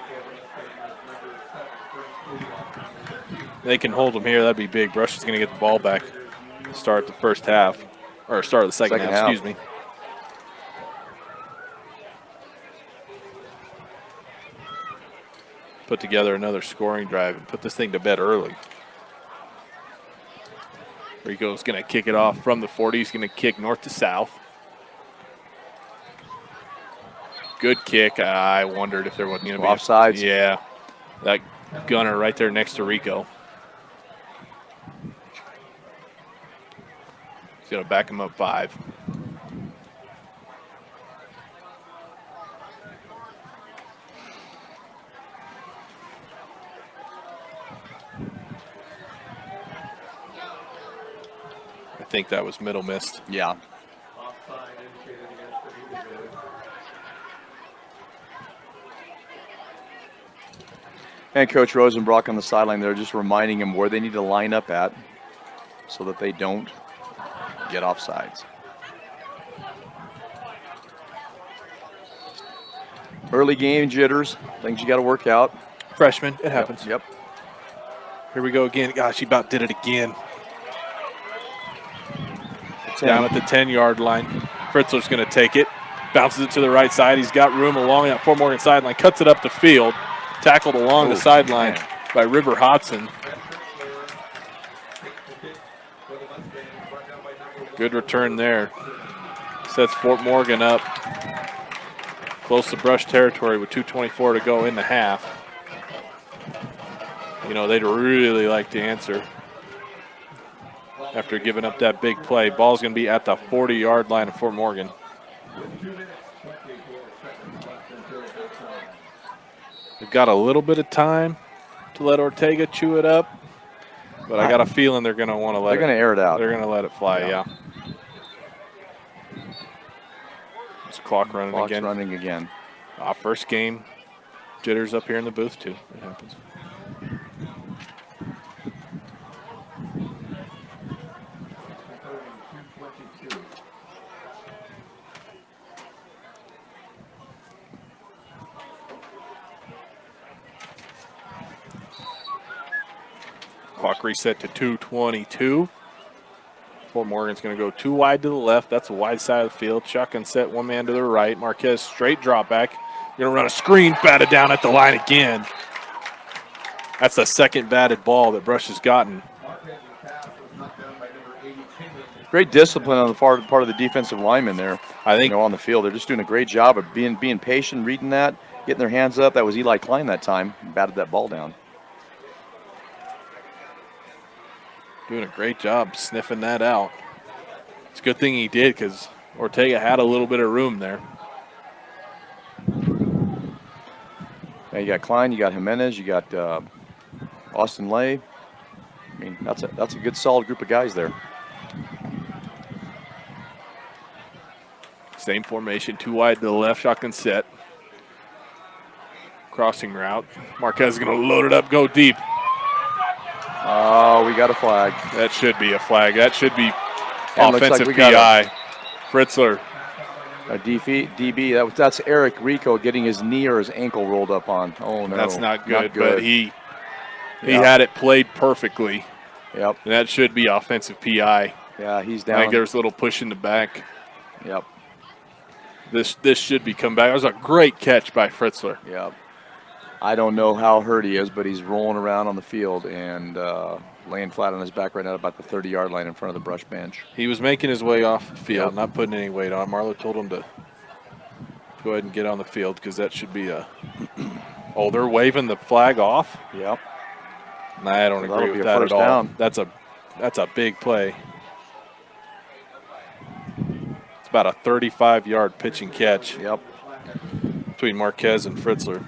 They can hold them here. That'd be big. Brush is going to get the ball back. Start the first half, or start the second half. Excuse me. Put together another scoring drive and put this thing to bed early. Rico's going to kick it off from the 40. He's going to kick north to south. Good kick. I wondered if there wasn't going to be offsides. Yeah, that gunner right there next to Rico. He's going to back him up 5. I think that was middle missed. Yeah. And Coach Rosenbrock on the sideline there just reminding him where they need to line up at so that they don't get offsides. Early game jitters, things you got to work out. Freshman, it happens. Yep. Here we go again. Gosh, he about did it again. Down at the 10-yard line. Fritzler's going to take it. Bounces it to the right side. He's got room along that Fort Morgan sideline. Cuts it up the field. Tackled along the sideline by River Hodson. Good return there. Sets Fort Morgan up close to Brush territory with 2:24 to go in the half. You know, they'd really like to answer after giving up that big play. Ball's going to be at the 40-yard line of Fort Morgan. They've got a little bit of time to let Ortega chew it up, but I got a feeling they're going to want to let They're going to air it out. They're going to let it fly, yeah. It's clock running Clock's again. running again. First game, jitters up here in the booth, too. It happens. Clock reset to 2:22. Fort Morgan's going to go 2 wide to the left. That's the wide side of the field. Shotgun set, 1 man to the right. Marquez straight drop back. Going to run a screen, batted down at the line again. That's the second batted ball that Brush has gotten. Great discipline on the part of the defensive linemen there. I think on the field, they're just doing a great job of being patient, reading that, getting their hands up. That was Eli Klein that time, batted that ball down. Doing a great job sniffing that out. It's a good thing he did because Ortega had a little bit of room there. Now you got Klein, you got Jimenez, you got Austin Lay. I mean, that's a good solid group of guys there. Same formation, 2 wide to the left, shotgun set. Crossing route. Marquez is going to load it up, go deep. Oh, we got a flag. That should be a flag. That should be And looks offensive like we got PI. Fritzler. A DB. That's Eric Rico getting his knee or his ankle rolled up on. Oh, no. That's not good, good. but he had it played perfectly. Yep. And that should be offensive PI. Yeah, he's I down. think there's a little push in the back. Yep. This should be come back. That was a great catch by Fritzler. Yep. I don't know how hurt he is, but he's rolling around on the field and laying flat on his back right now about the 30-yard line in front of the brush bench. He was making his way off the field, not putting any weight on. Marlowe told him to go ahead and get on the field because that should be a – oh, they're waving the flag off? Yep. Nah, I don't agree with that at all. Down. That's a big play. It's about a 35-yard pitch and catch. Yep. Between Marquez and Fritzler.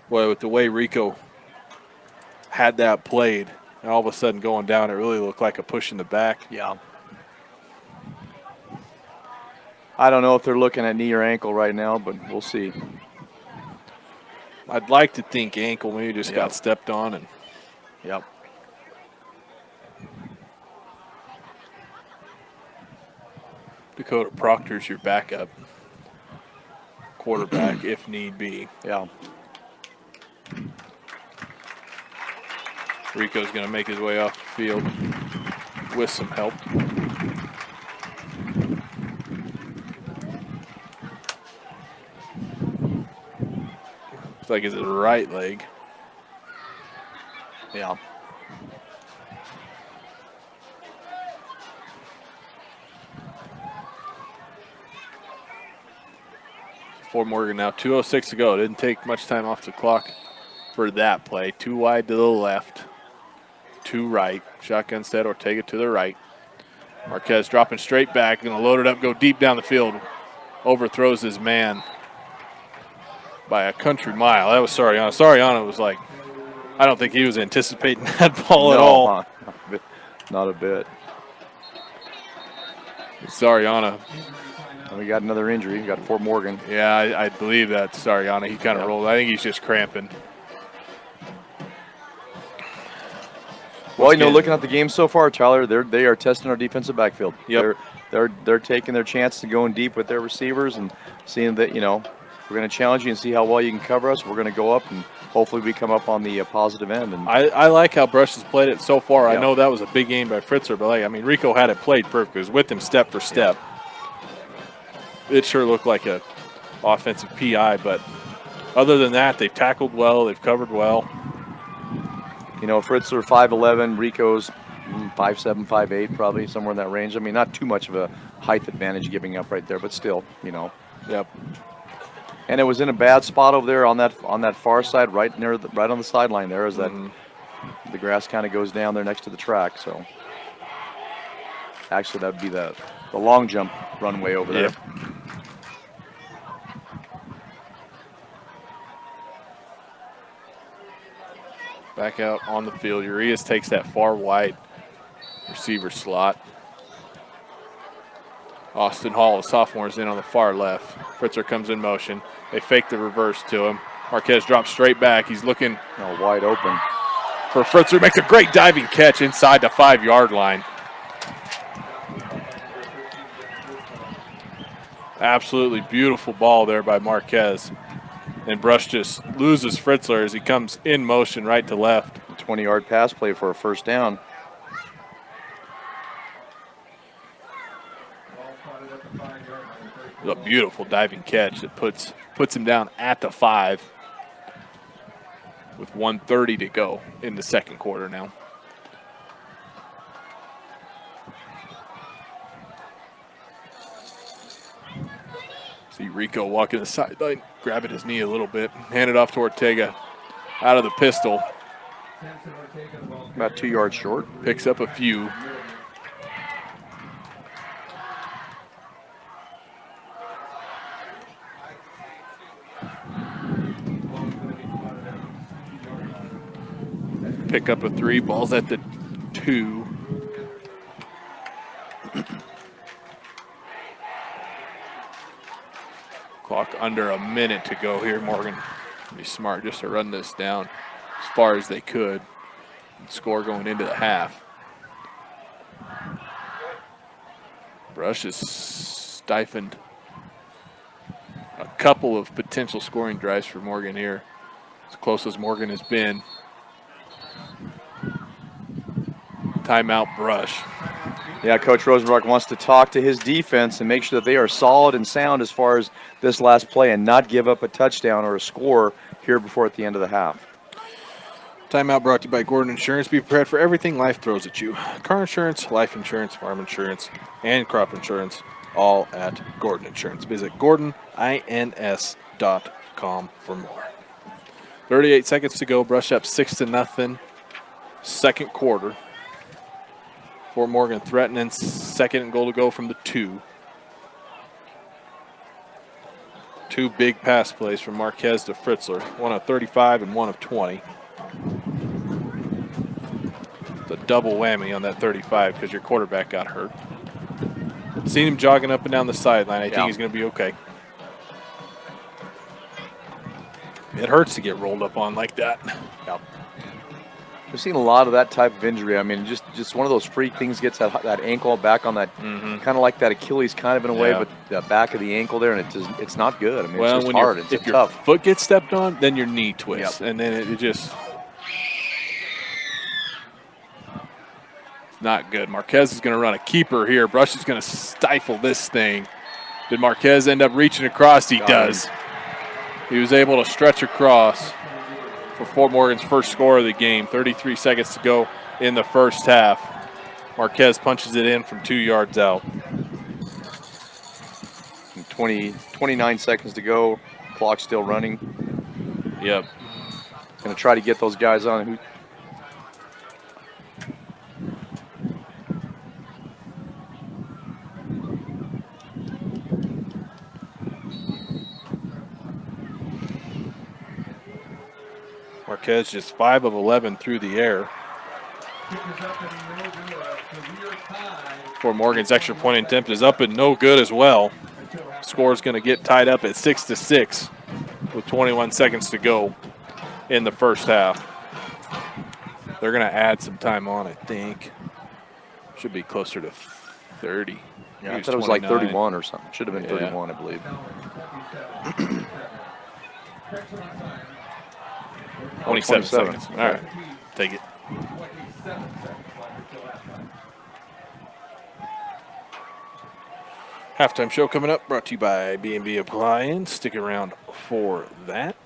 Boy, with the way Rico had that played, and all of a sudden going down, it really looked like a push in the back. Yeah. I don't know if they're looking at knee or ankle right now, but we'll see. I'd like to think ankle maybe just got stepped on. And Yep. Dakota Proctor's your backup quarterback if need be. Yeah. Rico's going to make his way off the field with some help. Looks like it's his right leg. Yeah. Fort Morgan now, 2:06 to go. Didn't take much time off the clock for that play. 2 wide to the left, 2 right. Shotgun set, Ortega to the right. Marquez dropping straight back, going to load it up, go deep down the field. Overthrows his man by a country mile. That was Sariano. Sariano was like, I don't think he was anticipating that ball at all. Not a bit. Sariano. And we got another injury. We got Fort Morgan. Yeah, I believe that's Sariano. He kind of rolled. I think he's just cramping. Well, looking at the game so far, Tyler, they are testing our defensive backfield. Yep. They're taking their chance to going deep with their receivers and seeing that, we're going to challenge you and see how well you can cover us. We're going to go up and hopefully we come up on the positive end. And I like how Brush has played it so far. Yeah. I know that was a big game by Fritzer, but Rico had it played perfect. It was with him step for step. It sure looked like a offensive PI, but other than that, they've tackled well, they've covered well. Fritzler 5'11", Rico's 5'7", 5'8", probably somewhere in that range. Not too much of a height advantage giving up right there, but still, Yep. And it was in a bad spot over there on that far side, right on the sideline there, as that the grass kind of goes down there next to the track. So actually, that would be the long jump runway over there. Yep. Back out on the field. Urias takes that far wide receiver slot. Austin Hall, a sophomore, is in on the far left. Fritzer comes in motion. They fake the reverse to him. Marquez drops straight back. He's looking wide open for Fritzer. Makes a great diving catch inside the 5-yard line. Absolutely beautiful ball there by Marquez. And Brush just loses Fritzler as he comes in motion right to left. 20-yard pass play for a first down. A beautiful diving catch that puts him down at the 5 with 1:30 to go in the second quarter now. See Rico walking the sideline, grabbing his knee a little bit, hand it off to Ortega. Out of the pistol, Henson Ortega, the ball About 2 yards short. Picks up a few. Pick up a 3. Ball's at the 2. Clock under a minute to go here. Morgan be smart just to run this down as far as they could. And score going into the half. Brush has stifled a couple of potential scoring drives for Morgan here. As close as Morgan has been. Timeout, Brush. Yeah, Coach Rosenbrock wants to talk to his defense and make sure that they are solid and sound as far as this last play and not give up a touchdown or a score here before at the end of the half. Timeout brought to you by Gordon Insurance. Be prepared for everything life throws at you. Car insurance, life insurance, farm insurance, and crop insurance, all at Gordon Insurance. Visit GordonINS.com for more. 38 seconds to go. Brush up 6-0. Second quarter. Fort Morgan threatening, second and goal to go from the 2. 2 big pass plays from Marquez to Fritzler. One of 35 and one of 20. It's a double whammy on that 35 because your quarterback got hurt. Seen him jogging up and down the sideline. I think he's going to be okay. It hurts to get rolled up on like that. Yep. We've seen a lot of that type of injury. I mean, just one of those freak things, gets that ankle back on that, kind of like that Achilles kind of in a way, but the back of the ankle there, and it's not good. I mean, it's just hard. It's if your tough. foot gets stepped on, then your knee twists, and then it just not good. Marquez is going to run a keeper here. Brush is going to stifle this thing. Did Marquez end up reaching across? He does. He was able to stretch across for Fort Morgan's first score of the game. 33 seconds to go in the first half. Marquez punches it in from 2 yards out. 29 seconds to go. Clock still running. Yep. Going to try to get those guys on. Marquez just 5 of 11 through the air. Fort Morgan's extra point attempt is up and no good as well. Score's going to get tied up at 6-6 with 21 seconds to go in the first half. They're going to add some time on, I think. Should be closer to 30. Yeah, I thought it was like 31 or something. Should have been 31, I believe. 27 seconds. All right, take it. Halftime show coming up, brought to you by B&B Appliance. Stick around for that.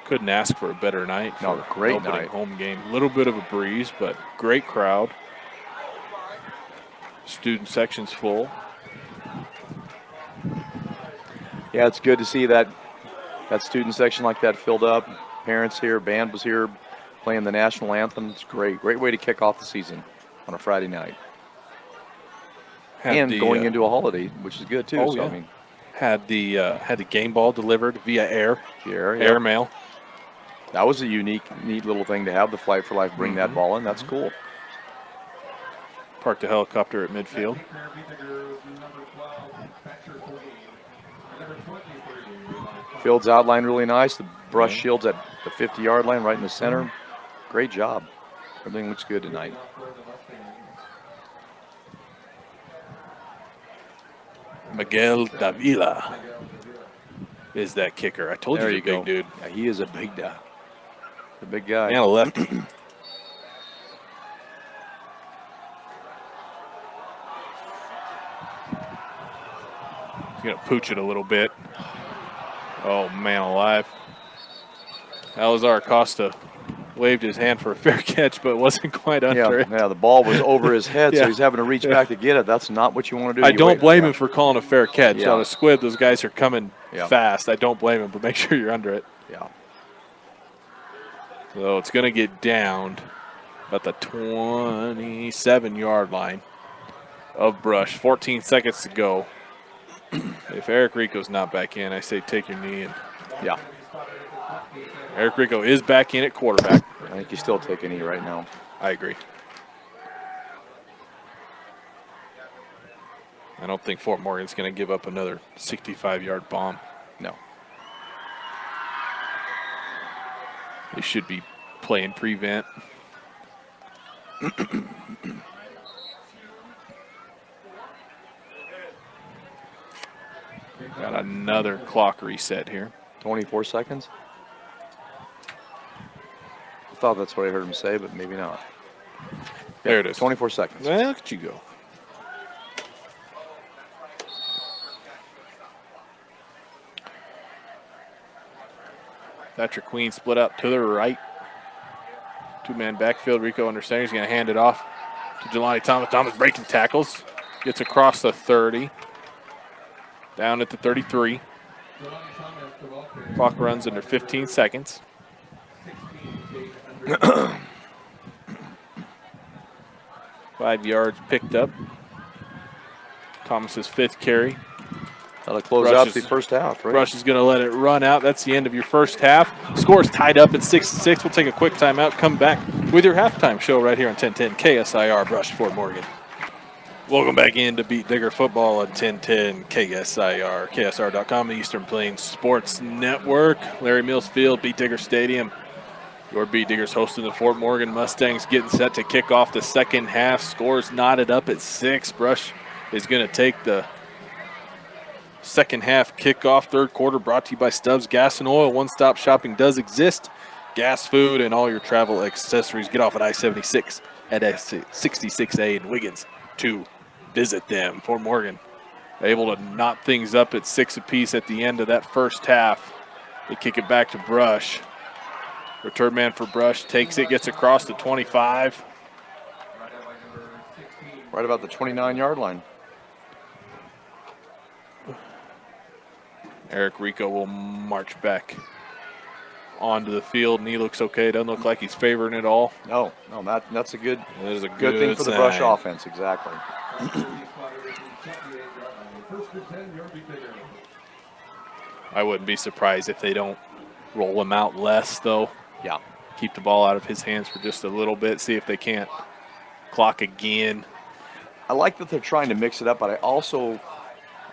Couldn't ask for a better night. No, great night. Home game. A little bit of a breeze, but great crowd. Student section's full. Yeah, it's good to see that student section like that filled up. Parents here, band was here playing the national anthem. It's great. Great way to kick off the season on a Friday night. And going into a holiday, which is good too. Oh, yeah. I mean, had the game ball delivered via air mail. That was a neat little thing to have the Flight for Life bring that ball in. That's cool. Parked a helicopter at midfield. Field's outline really nice. The brush shields at the 50-yard line right in the center. Great job. Everything looks good tonight. Miguel Davila is that kicker. I told you he's a big dude. Yeah, he is a big guy. A big guy. And a lefty. He's going to pooch it a little bit. Oh, man alive. Alizar Acosta waved his hand for a fair catch, but wasn't quite under it. Yeah, the ball was over his head, Yeah. so he's having to reach back to get it. That's not what you want to do. I You don't wait- blame yeah. him for calling a fair catch. Yeah. On a squib, those guys are coming Yeah. fast. I don't blame him, but make sure you're under it. Yeah. So it's going to get downed at the 27-yard line of Brush. 14 seconds to go. If Eric Rico's not back in, I say take your knee. And Yeah. Eric Rico is back in at quarterback. I think he's still taking E right now. I agree. I don't think Fort Morgan's going to give up another 65-yard bomb. No. They should be playing prevent. Got another clock reset here. 24 seconds? I thought that's what I heard him say, but maybe not. There it is. 24 seconds. Well, look at you go. Thatcher Queen split out to the right. Two-man backfield. Rico under center. He's going to hand it off to Jelani Thomas. Thomas breaking tackles. Gets across the 30. Down at the 33. Clock runs under 15 seconds. 5 yards picked up. Thomas's 5th carry. That'll close Brush out is- the first half, right? Rush is going to let it run out. That's the end of your first half. Score's tied up at 6-6. We'll take a quick timeout. Come back with your halftime show right here on 1010 KSIR, Brush, Fort Morgan. Welcome back in to Beat Digger Football on 1010 KSIR, KSR.com, the Eastern Plains Sports Network. Larry Mills Field, Beat Digger Stadium. Your Beat Diggers hosting the Fort Morgan Mustangs, getting set to kick off the second half. Scores knotted up at 6. Brush is going to take the second half kickoff. Third quarter brought to you by Stubbs Gas and Oil. One-stop shopping does exist. Gas, food, and all your travel accessories. Get off at I-76 at 66A in Wiggins to visit them. Fort Morgan able to knot things up at 6 apiece at the end of that first half. They kick it back to Brush. Return man for Brush takes it, gets across the 25. Right about the 29-yard line. Eric Rico will march back onto the field, and he looks okay. Doesn't look like he's favoring it all. No, that's a good That is a good thing for the Brush sign. offense, exactly. I wouldn't be surprised if they don't roll him out less, though. Yeah. Keep the ball out of his hands for just a little bit, see if they can't clock again. I like that they're trying to mix it up, but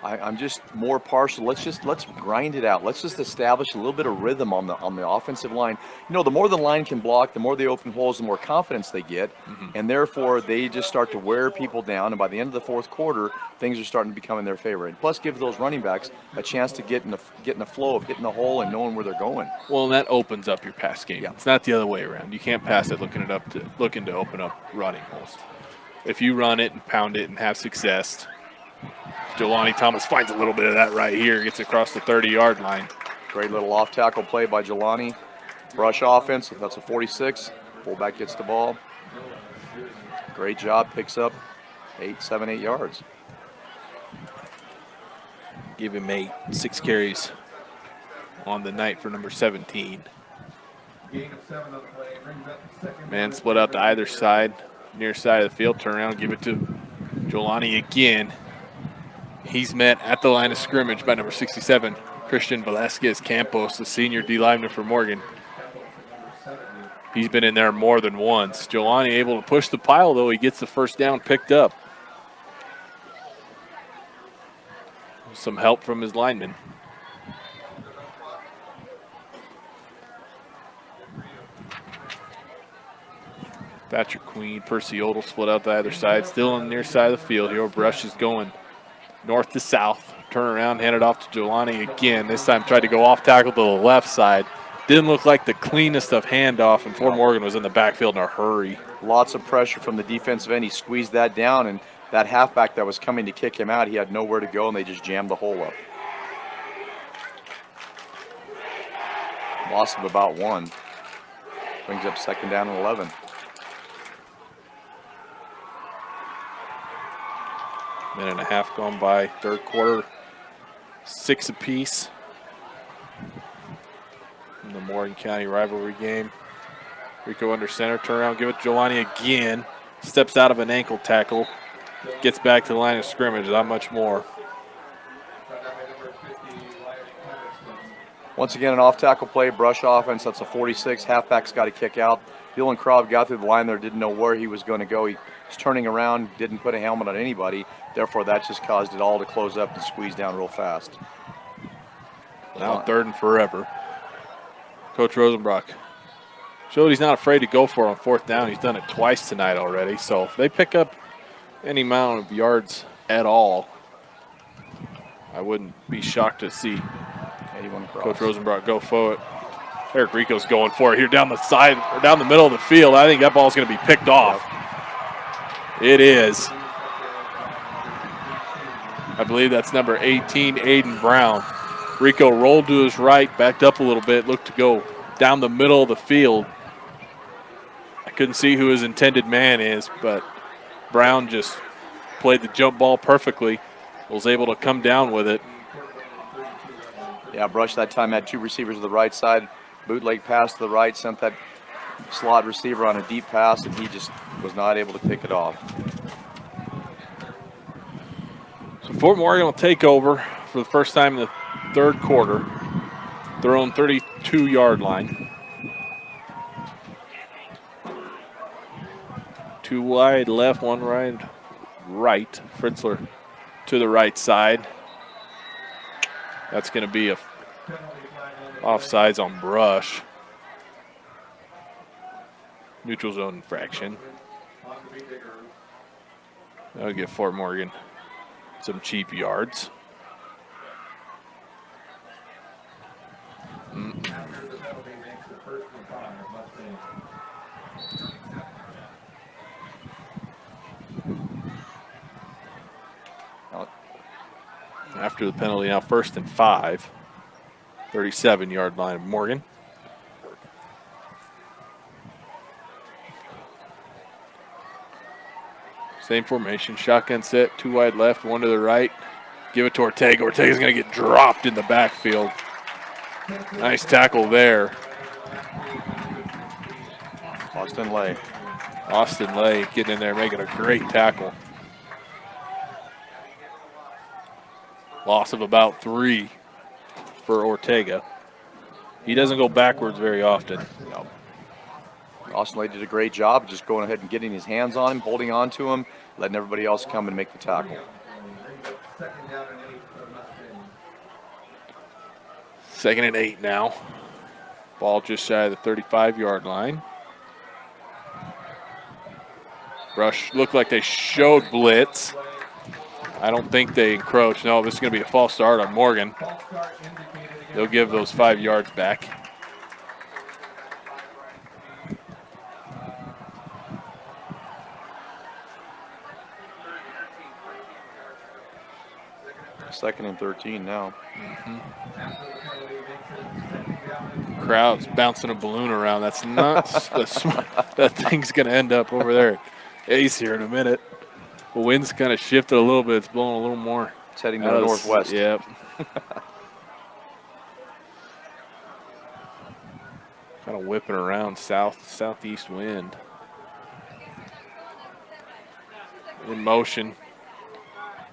I'm just more partial. Let's grind it out. Let's just establish a little bit of rhythm on the offensive line. You know, the more the line can block, the more they open holes, the more confidence they get, and therefore they just start to wear people down. And by the end of the fourth quarter, things are starting to become in their favor. And plus, give those running backs a chance to get in the flow of hitting the hole and knowing where they're going. Well, and that opens up your pass game. Yeah. It's not the other way around. You can't pass it looking to open up running holes. If you run it and pound it and have success, Jelani Thomas finds a little bit of that right here, gets across the 30-yard line. Great little off-tackle play by Jelani. Brush offense, that's a 46. Fullback gets the ball. Great job, picks up 7, 8 yards. Give him 6 carries on the night for number 17. Gain of 7 on the play. Brings up second. Man split out to either side, near side of the field, turn around, give it to Jelani again. He's met at the line of scrimmage by number 67, Christian Velasquez Campos, the senior D lineman for Morgan. He's been in there more than once. Jelani able to push the pile, though. He gets the first down picked up. Some help from his lineman. Thatcher Queen, Percy Odell split out to either side. Still on the near side of the field. Here, Brush is going north to south. Turn around, hand it off to Jelani again. This time tried to go off tackle to the left side. Didn't look like the cleanest of handoff, and Fort Morgan was in the backfield in a hurry. Lots of pressure from the defensive end. He squeezed that down, and that halfback that was coming to kick him out, he had nowhere to go, and they just jammed the hole up. Loss of about 1. Brings up 2nd down and 11. Minute and a half gone by, third quarter, 6 apiece in the Morgan County rivalry game. Rico under center, turn around, give it to Jelani again. Steps out of an ankle tackle, gets back to the line of scrimmage, not much more. Once again, an off-tackle play, Brush offense. That's a 46. Halfback's got to kick out. Dylan Krob got through the line there, didn't know where he was going to go. He was turning around, didn't put a helmet on anybody. Therefore, that just caused it all to close up and squeeze down real fast. Now 3rd and forever. Coach Rosenbrock showed he's not afraid to go for it on 4th down. He's done it twice tonight already. So if they pick up any amount of yards at all, I wouldn't be shocked to see Coach Rosenbrock go for it. Eric Rico's going for it here down the side, or down the middle of the field. I think that ball's going to be picked off. It is. I believe that's number 18, Aiden Brown. Rico rolled to his right, backed up a little bit, looked to go down the middle of the field. I couldn't see who his intended man is, but Brown just played the jump ball perfectly, was able to come down with it. Yeah, Brush that time had 2 receivers to the right side. Bootleg pass to the right, sent that slot receiver on a deep pass, and he just was not able to pick it off. So Fort Morgan will take over for the first time in the 3rd quarter. Their own 32-yard line. 2 wide left, 1 right. Fritzler to the right side. That's going to be a offsides on Brush. Neutral zone infraction. That'll give Fort Morgan some cheap yards. After the penalty, now 1st and 5. 37-yard line of Morgan. Same formation, shotgun set, 2 wide left, 1 to the right. Give it to Ortega. Ortega's going to get dropped in the backfield. Nice tackle there. Austin Lay. Austin Lay getting in there, making a great tackle. Loss of about 3 for Ortega. He doesn't go backwards very often. No. Austin Lay did a great job just going ahead and getting his hands on him, holding on to him, letting everybody else come and make the tackle. 2nd and 8 now. Ball just shy of the 35-yard line. Brush looked like they showed blitz. I don't think they encroached. No, this is going to be a false start on Morgan. They'll give those 5 yards back. Second and 13 now. Crowd's bouncing a balloon around. That's not that thing's going to end up over there at Ace here in a minute. The wind's kind of shifted a little bit. It's blowing a little more. It's heading to the northwest. Yep. Kind of whipping around southeast wind. In motion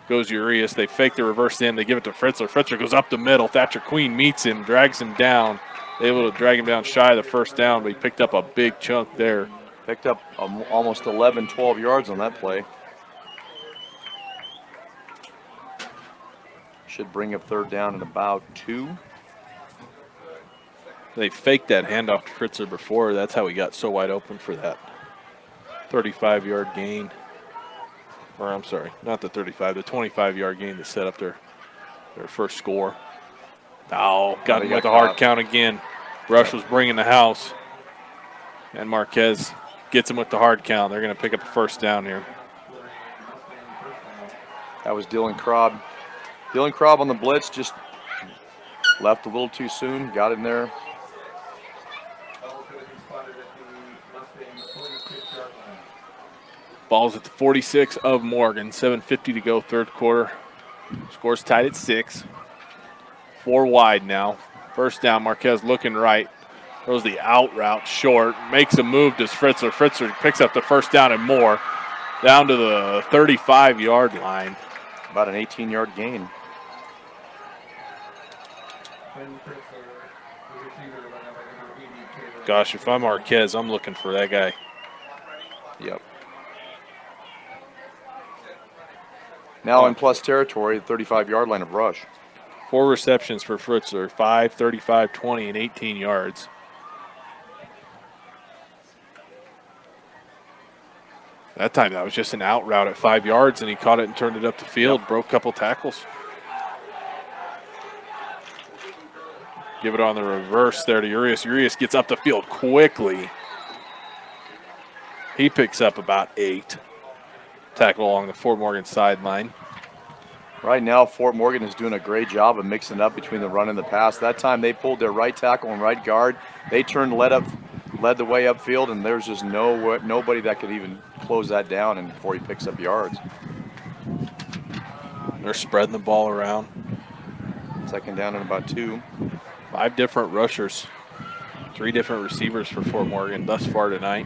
goes Urias. They fake the reverse in. They give it to Fritzler. Fritzler goes up the middle. Thatcher Queen meets him, drags him down. Able to drag him down shy of the 1st down, but he picked up a big chunk there. Picked up almost 11, 12 yards on that play. Should bring up 3rd down in about 2. They faked that handoff to Fritzler before. That's how he got so wide open for that 35-yard gain. Or I'm sorry, not the 35, the 25-yard gain to set up their first score. Oh, got him with a hard count again. Rush was bringing the house. And Marquez gets him with the hard count. They're going to pick up a 1st down here. That was Dylan Krob. Dylan Krob on the blitz, just left a little too soon, got in there. Ball's at the 46 of Morgan. 7:50 to go, third quarter. Score's tied at 6. 4 wide now. First down, Marquez looking right. Throws the out route short. Makes a move to Fritzler. Fritzler picks up the first down and more. Down to the 35-yard line. About an 18-yard gain. Gosh, if I'm Marquez, I'm looking for that guy. Yep. Now in plus territory, 35-yard line of rush. 4 receptions for Fritzler. 5, 35, 20, and 18 yards. That time that was just an out route at 5 yards, and he caught it and turned it up the field, broke a couple tackles. Give it on the reverse there to Urias. Urias gets up the field quickly. He picks up about 8. Tackle along the Fort Morgan sideline. Right now, Fort Morgan is doing a great job of mixing it up between the run and the pass. That time they pulled their right tackle and right guard. They turned led the way upfield, and there's just nobody that could even close that down and before he picks up yards. They're spreading the ball around. Second down and about 2. 5 different rushers. 3 different receivers for Fort Morgan thus far tonight.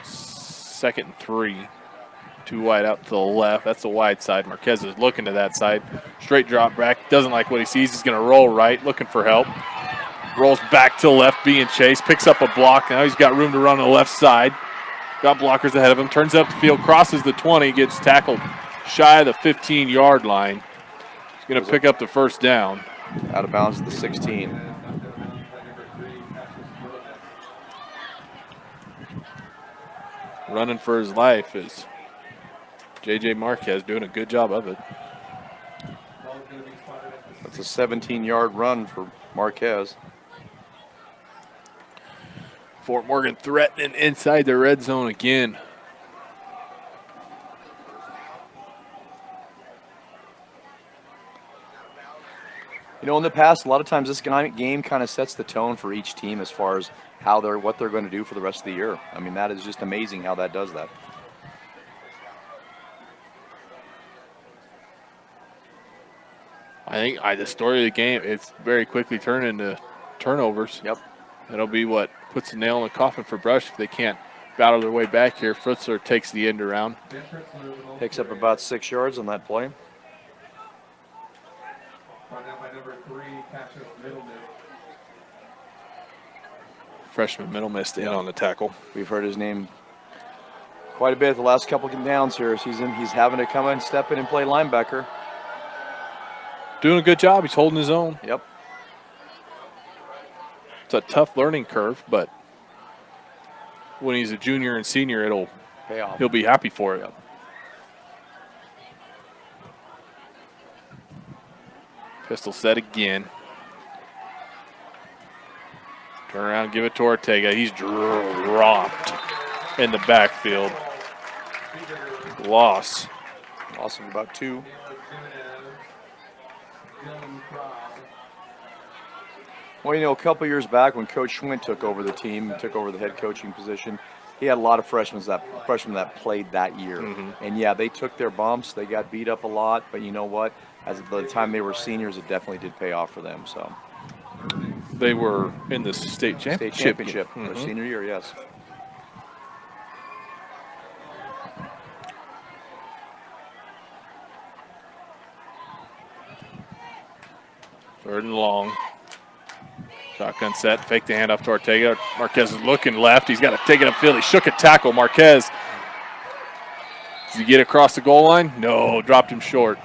Second and 3. 2 wide out to the left. That's the wide side. Marquez is looking to that side. Straight drop back. Doesn't like what he sees. He's going to roll right, looking for help. Rolls back to the left, being chased. Picks up a block. Now he's got room to run on the left side. Got blockers ahead of him. Turns up the field, crosses the 20, gets tackled shy of the 15-yard line. He's going to pick up the first down. Out of bounds at the 16. Running for his life is J.J. Marquez, doing a good job of it. That's a 17-yard run for Marquez. Fort Morgan threatening inside the red zone again. You know, in the past, a lot of times this game kind of sets the tone for each team as far as what they're going to do for the rest of the year. I mean, that is just amazing how that does that. I think the story of the game, it's very quickly turned into turnovers. Yep. That'll be what puts the nail in the coffin for Brush if they can't battle their way back here. Fritzler takes the end around. Picks up about 6 yards on that play. Freshman Middle Mist in on the tackle. We've heard his name quite a bit the last couple of downs here. He's having to come in, step in, and play linebacker. Doing a good job. He's holding his own. Yep. It's a tough learning curve, but when he's a junior and senior, it'll pay off. He'll be happy for it. Yep. Pistol set again. Turn around, give it to Ortega. He's dropped in the backfield. Loss. Loss of about 2. Well, you know, a couple years back when Coach Schwint took over the team, took over the head coaching position, he had a lot of freshmen that played that year. Mm-hmm. And, yeah, they took their bumps. They got beat up a lot. But you know what? By the time they were seniors, it definitely did pay off for them. So they were in the state championship. Their senior year, yes. Third and long. Shotgun set, fake the handoff to Ortega. Marquez is looking left. He's got to take it upfield. He shook a tackle. Marquez. Does he get across the goal line? No, dropped him short.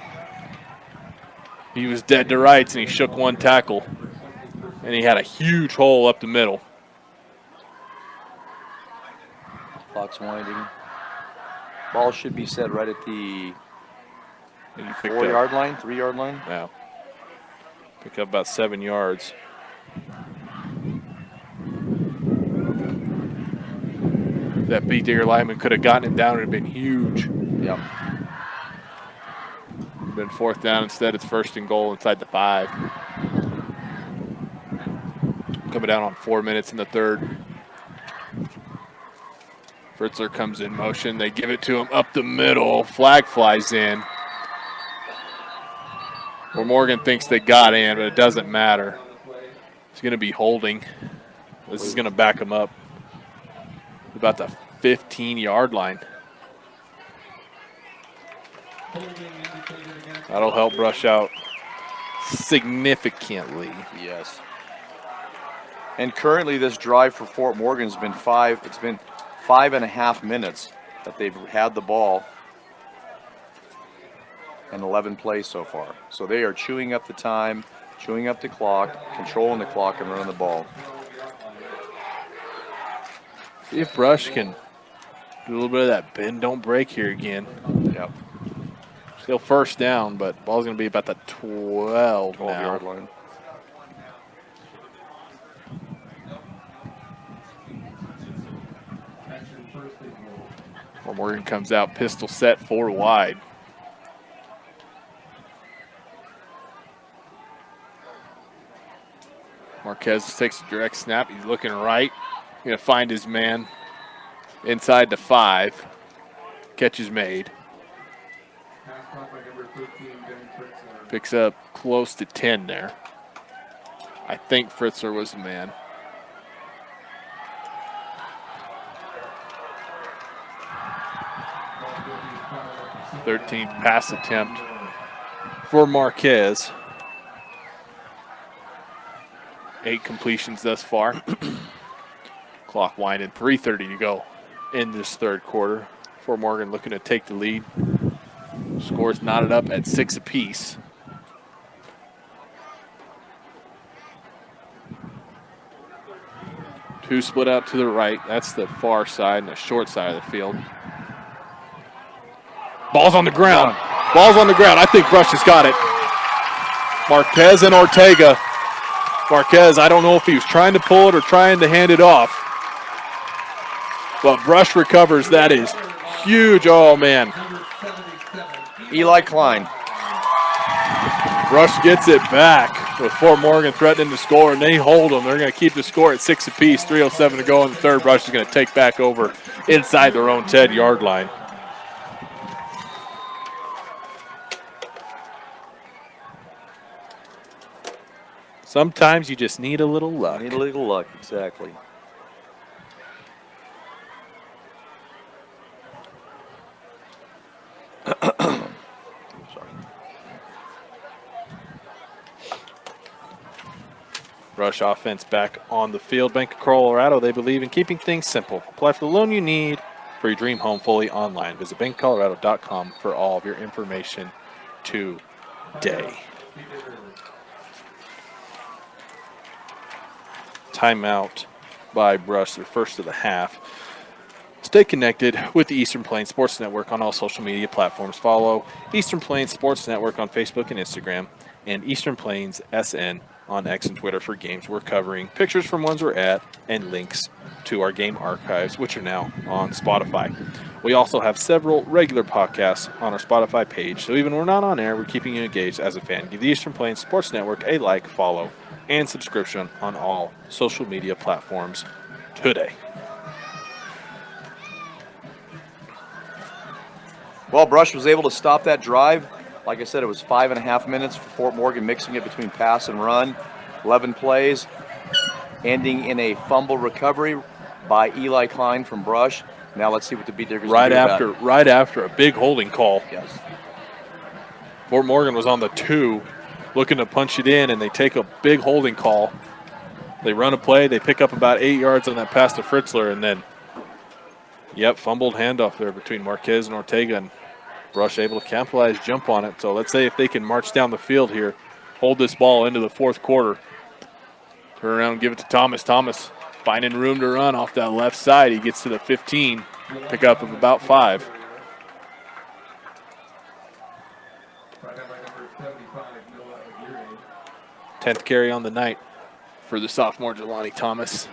He was dead to rights, and he shook one tackle. And he had a huge hole up the middle. Clock's winding. Ball should be set right at the 4-yard line, 3-yard line. Yeah. Pick up about 7 yards. That B. Digger lineman could have gotten him down. It would have been huge. Yep. Been fourth down. Instead, it's first and goal inside the 5. Coming down on 4 minutes in the third. Fritzler comes in motion. They give it to him up the middle. Flag flies in. Well, Morgan thinks they got in, but it doesn't matter. He's going to be holding. This is going to back him up about the 15-yard line. That'll help Brush out significantly. Yes. And currently this drive for Fort Morgan's been 5.5 minutes that they've had the ball and 11 plays so far. So they are chewing up the time, chewing up the clock, controlling the clock, and running the ball. See if Brush can do a little bit of that bend, don't break here again. Yep. Still first down, but ball's going to be about the 12 now. 12-yard line. Well, Morgan comes out, pistol set, 4 wide. Marquez takes a direct snap. He's looking right. Going to find his man inside the 5. Catch is made. Picks up close to 10 there. I think Fritzler was the man. Thirteenth pass attempt for Marquez. 8 completions thus far. Clock winding, 3:30 to go in this third quarter. Fort Morgan looking to take the lead. Scores knotted up at 6 apiece. Two split out to the right. That's the far side and the short side of the field. Ball's on the ground. Ball's on the ground. I think Brush has got it. Marquez and Ortega. Marquez, I don't know if he was trying to pull it or trying to hand it off. But Brush recovers. That is huge. Oh, man. Eli Klein. Brush gets it back with Fort Morgan threatening to score, and they hold them. They're going to keep the score at 6 apiece. 3:07 to go in the third. Brush is going to take back over inside their own 10-yard line. Sometimes you just need a little luck. Need a little luck, exactly. Rush offense back on the field. Bank of Colorado, they believe in keeping things simple. Apply for the loan you need for your dream home fully online. Visit bankcolorado.com for all of your information today. Timeout by Brush, their first of the half. Stay connected with the Eastern Plains Sports Network on all social media platforms. Follow Eastern Plains Sports Network on Facebook and Instagram, and Eastern Plains SN on X and Twitter for games we're covering, pictures from ones we're at, and links to our game archives, which are now on Spotify. We also have several regular podcasts on our Spotify page, so even when we're not on air, we're keeping you engaged as a fan. Give the Eastern Plains Sports Network a like, follow, and subscription on all social media platforms today. Well, Brush was able to stop that drive. Like I said, it was 5.5 minutes for Fort Morgan, mixing it between pass and run. 11 plays, ending in a fumble recovery by Eli Klein from Brush. Now let's see what the Beat Diggers do Right after a big holding call. Yes. Fort Morgan was on the 2, looking to punch it in, and they take a big holding call. They run a play. They pick up about 8 yards on that pass to Fritzler, and then, fumbled handoff there between Marquez and Ortega, and Brush able to capitalize, jump on it. So let's say if they can march down the field here, hold this ball into the fourth quarter, turn around and give it to Thomas. Thomas finding room to run off that left side. He gets to the 15, pick up of about 5. 10th carry on the night for the sophomore Jelani Thomas.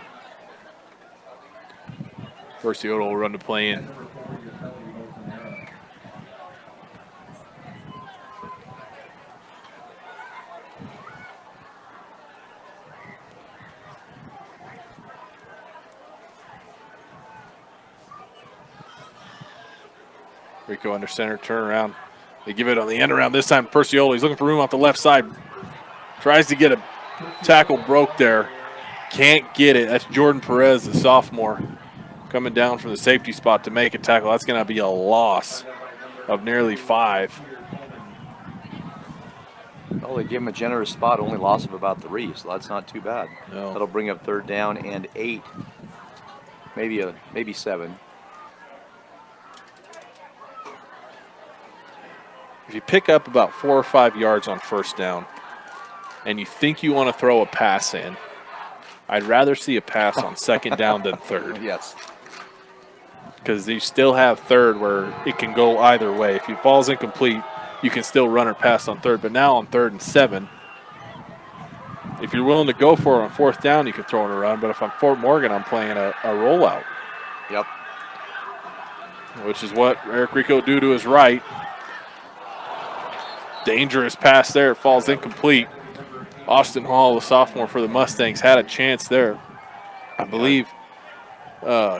First, the will run to play in. Rico under center, turn around. They give it on the end around this time. Percioli, he's looking for room off the left side. Tries to get a tackle, broke there. Can't get it. That's Jordan Perez, the sophomore, coming down from the safety spot to make a tackle. That's going to be a loss of nearly 5. Well, they give him a generous spot, only loss of about 3, so that's not too bad. No. That'll bring up 3rd down and 8, maybe 7. If you pick up about 4 or 5 yards on first down and you think you want to throw a pass in, I'd rather see a pass on 2nd down than 3rd. Yes. Because you still have 3rd where it can go either way. If it falls incomplete, you can still run or pass on 3rd. But now on 3rd and 7, if you're willing to go for it on 4th down, you can throw in a run. But if I'm Fort Morgan, I'm playing a rollout. Yep. Which is what Eric Rico do to his right. Dangerous pass there. It falls incomplete. Austin Hall, the sophomore for the Mustangs, had a chance there. I believe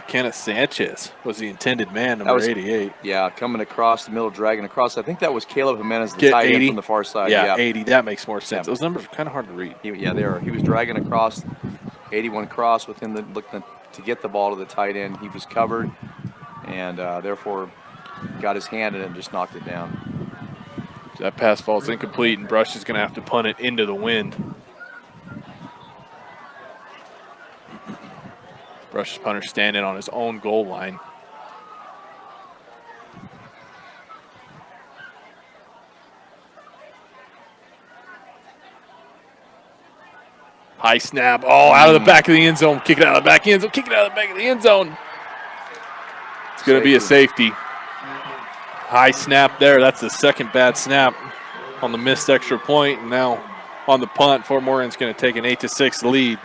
Kenneth Sanchez was the intended man, number 88. Yeah, coming across the middle, dragging across. I think that was Caleb Jimenez, the tight end from the far side. Yeah, 80. That makes more sense. Yeah. Those numbers are kind of hard to read. Yeah, they are. He was dragging across, 81 cross within the looking to get the ball to the tight end. He was covered, and therefore got his hand in it and just knocked it down. That pass falls incomplete, and Brush is going to have to punt it into the wind. Brush's punter standing on his own goal line. High snap. Oh, out of the back of the end zone. Kick it out of the back end zone. Kick it out of the back of the end zone. It's going to be a safety. High snap there. That's the 2nd bad snap on the missed extra point. And now on the punt, Fort Morgan's going to take an 8-6 lead.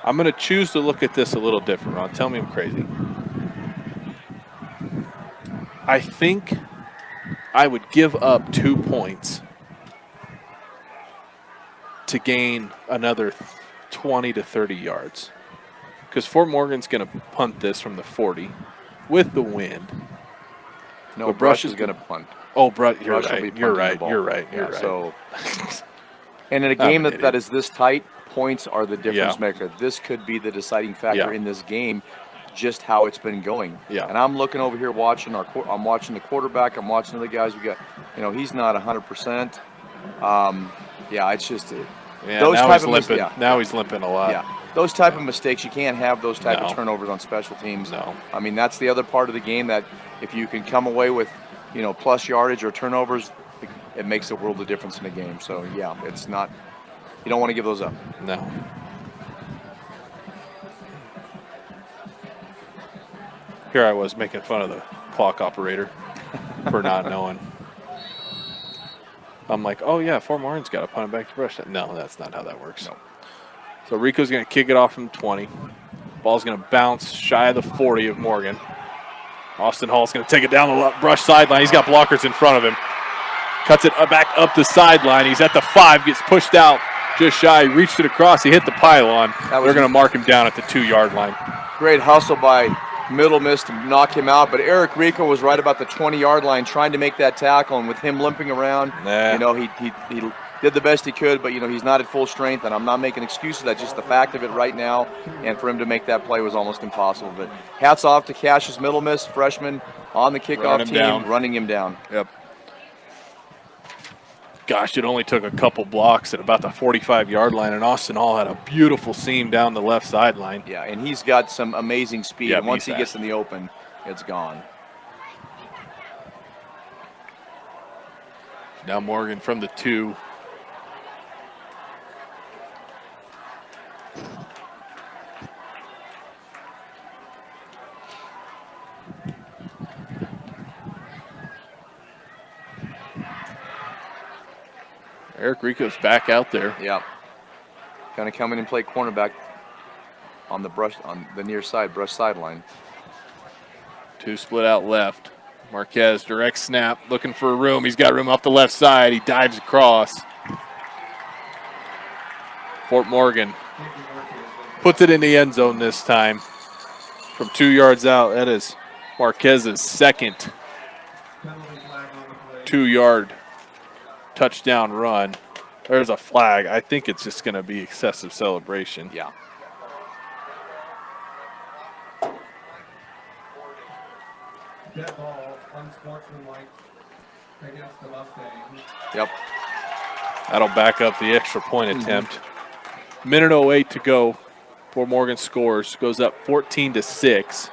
I'm going to choose to look at this a little different, Ron. Tell me I'm crazy. I think I would give up 2 points to gain another 20 to 30 yards. Because Fort Morgan's going to punt this from the 40 with the wind. No, Brush is going to punt. Oh, Brush, you're Brush will be right. You're punting the right. ball. You're right. So, and in a game an that is this tight, points are the difference Yeah. maker. This could be the deciding factor Yeah. in this game, just how it's been going. Yeah. And I'm looking over here watching I'm watching the quarterback. I'm watching the guys. We got, he's not 100%. Yeah, it's just Yeah, those now type he's of limping. yeah. Now he's limping a lot. Yeah, those type of mistakes, you can't have those type No. of turnovers on special teams. No. I mean, that's the other part of the game that if you can come away with, plus yardage or turnovers, it makes a world of difference in the game. So, yeah, it's not – you don't want to give those up. No. Here I was making fun of the clock operator for not knowing. I'm like, oh, yeah, Fort Morgan's got to punt it back to Brush. No, that's not how that works. No. So Rico's going to kick it off from 20. Ball's going to bounce shy of the 40 of Morgan. Austin Hall's going to take it down the Brush sideline. He's got blockers in front of him. Cuts it back up the sideline. He's at the 5, gets pushed out just shy. He reached it across. He hit the pylon. They're going to mark him down at the 2-yard line. Great hustle by Middle Miss to knock him out, but Eric Rico was right about the 20-yard line trying to make that tackle, and with him limping around, he did the best he could, but he's not at full strength, and I'm not making excuses. That's just the fact of it right now, and for him to make that play was almost impossible. But hats off to Cassius Middle Miss, freshman on the kickoff team, running him down. Yep. Gosh, it only took a couple blocks at about the 45-yard line, and Austin Hall had a beautiful seam down the left sideline. Yeah, and he's got some amazing speed. Yeah, and once he fast. gets in the open, it's gone. Now Morgan from the 2. Eric Rico's back out there. Yeah. Going to come in and play cornerback on the near side, Brush sideline. 2 split out left. Marquez, direct snap, looking for room. He's got room off the left side. He dives across. Fort Morgan puts it in the end zone this time from 2 yards out. That is Marquez's second 2-yard touchdown run. There's a flag. I think it's just going to be excessive celebration. Yeah. Dead ball, unsportsmanlike against the Mustangs. Yep. That'll back up the extra point attempt. Minute 08 to go. Fort Morgan scores, goes up 14-6.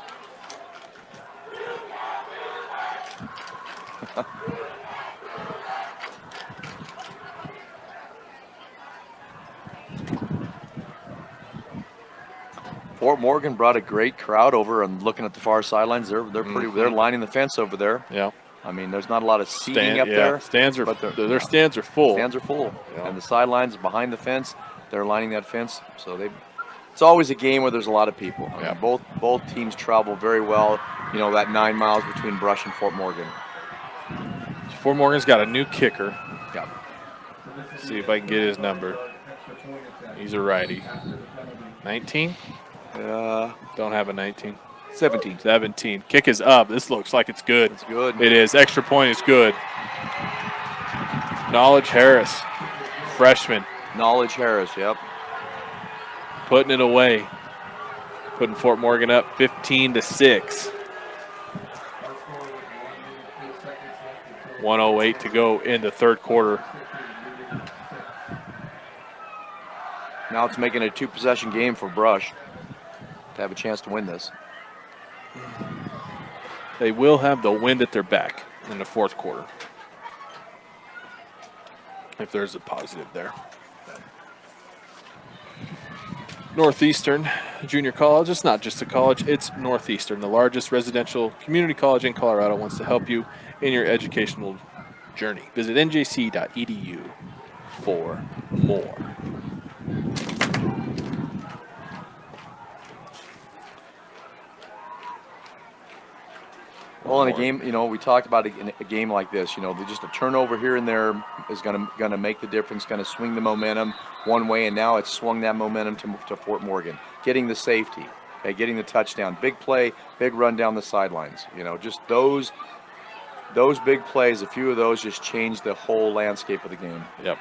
Fort Morgan brought a great crowd over and looking at the far sidelines. They're they're lining the fence over there. Yeah. I mean, there's not a lot of seating up there. Stands are, but their stands are full. Stands are full. Yeah. And the sidelines behind the fence, they're lining that fence. So it's always a game where there's a lot of people. I mean, both teams travel very well. You know, that 9 miles between Brush and Fort Morgan. Fort Morgan's got a new kicker. Yeah. See if I can get his number. He's a righty. 19? Don't have a 19. 17. 17. Kick is up. This looks like it's good. It's good. It is. Extra point is good. Knowledge Harris, freshman, Knowledge Harris, yep. putting it away. Putting Fort Morgan up 15-6. 1:08 to go in the third quarter. Now it's making a 2-possession game for Brush to have a chance to win this. They will have the wind at their back in the fourth quarter, if there's a positive there. Northeastern Junior College, it's not just a college, it's Northeastern, the largest residential community college in Colorado, wants to help you in your educational journey. Visit njc.edu for more. Well, in a game, you know, we talked about in a game like this, you know, just a turnover here and there is going to make the difference, going to swing the momentum one way, and now it's swung that momentum to Fort Morgan. Getting the safety, okay, getting the touchdown, big play, big run down the sidelines. You know, just those big plays, a few of those just changed the whole landscape of the game. Yep.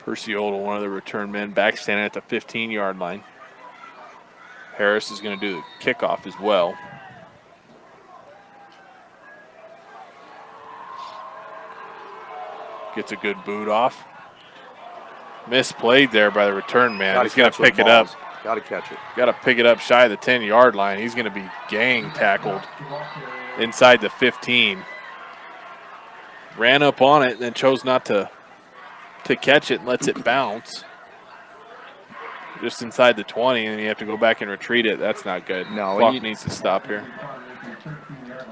Percy Odell, one of the return men, back standing at the 15-yard line. Harris is going to do the kickoff as well. Gets a good boot off. Misplayed there by the return man. He's going to pick it up. Got to catch it. Got to pick it up shy of the 10-yard line. He's going to be gang tackled inside the 15. Ran up on it and then chose not to catch it and lets it bounce just inside the 20, and you have to go back and retreat it. That's not good. No, Clock needs to stop here.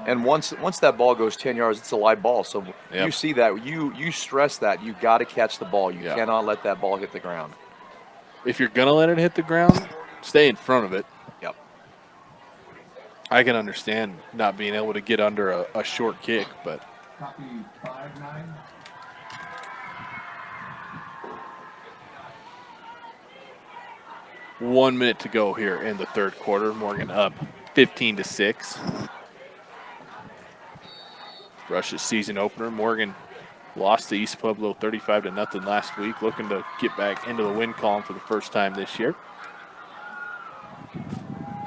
And once that ball goes 10 yards, it's a live ball. So Yep. you see that, you stress that you got to catch the ball. You Yeah. cannot let that ball hit the ground. If you're going to let it hit the ground, stay in front of it. Yep. I can understand not being able to get under a short kick, but Copy 5-9. .1 minute to go here in the third quarter. Morgan up 15-6. Rush's season opener. Morgan lost to East Pueblo 35-0 last week, looking to get back into the win column for the first time this year.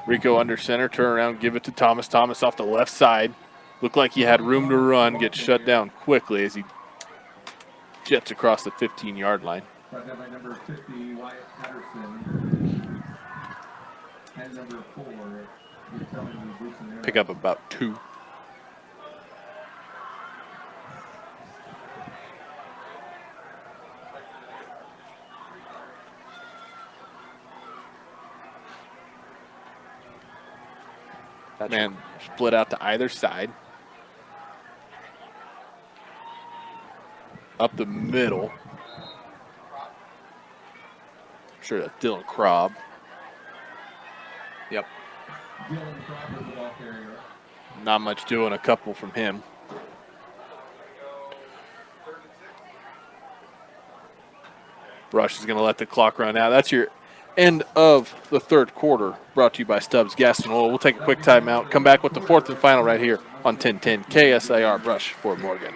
Rico under center, turn around, give it to Thomas. Thomas off the left side. Looked like he had room to run, gets shut down quickly as he jets across the 15-yard line. Brought down by number 50, Wyatt Patterson. And number 4, you're telling me Bruce and Pick up about 2. Man, split out to either side. Up the middle. sure that's Dylan Krob. Yep. Dylan Crawford, the ball carrier. Not much doing, a couple from him. Brush is going to let the clock run out. That's your end of the third quarter, brought to you by Stubbs Gas and Oil. We'll take a quick timeout, come back with the fourth and final right here on 1010 KSIR Brush Fort Morgan.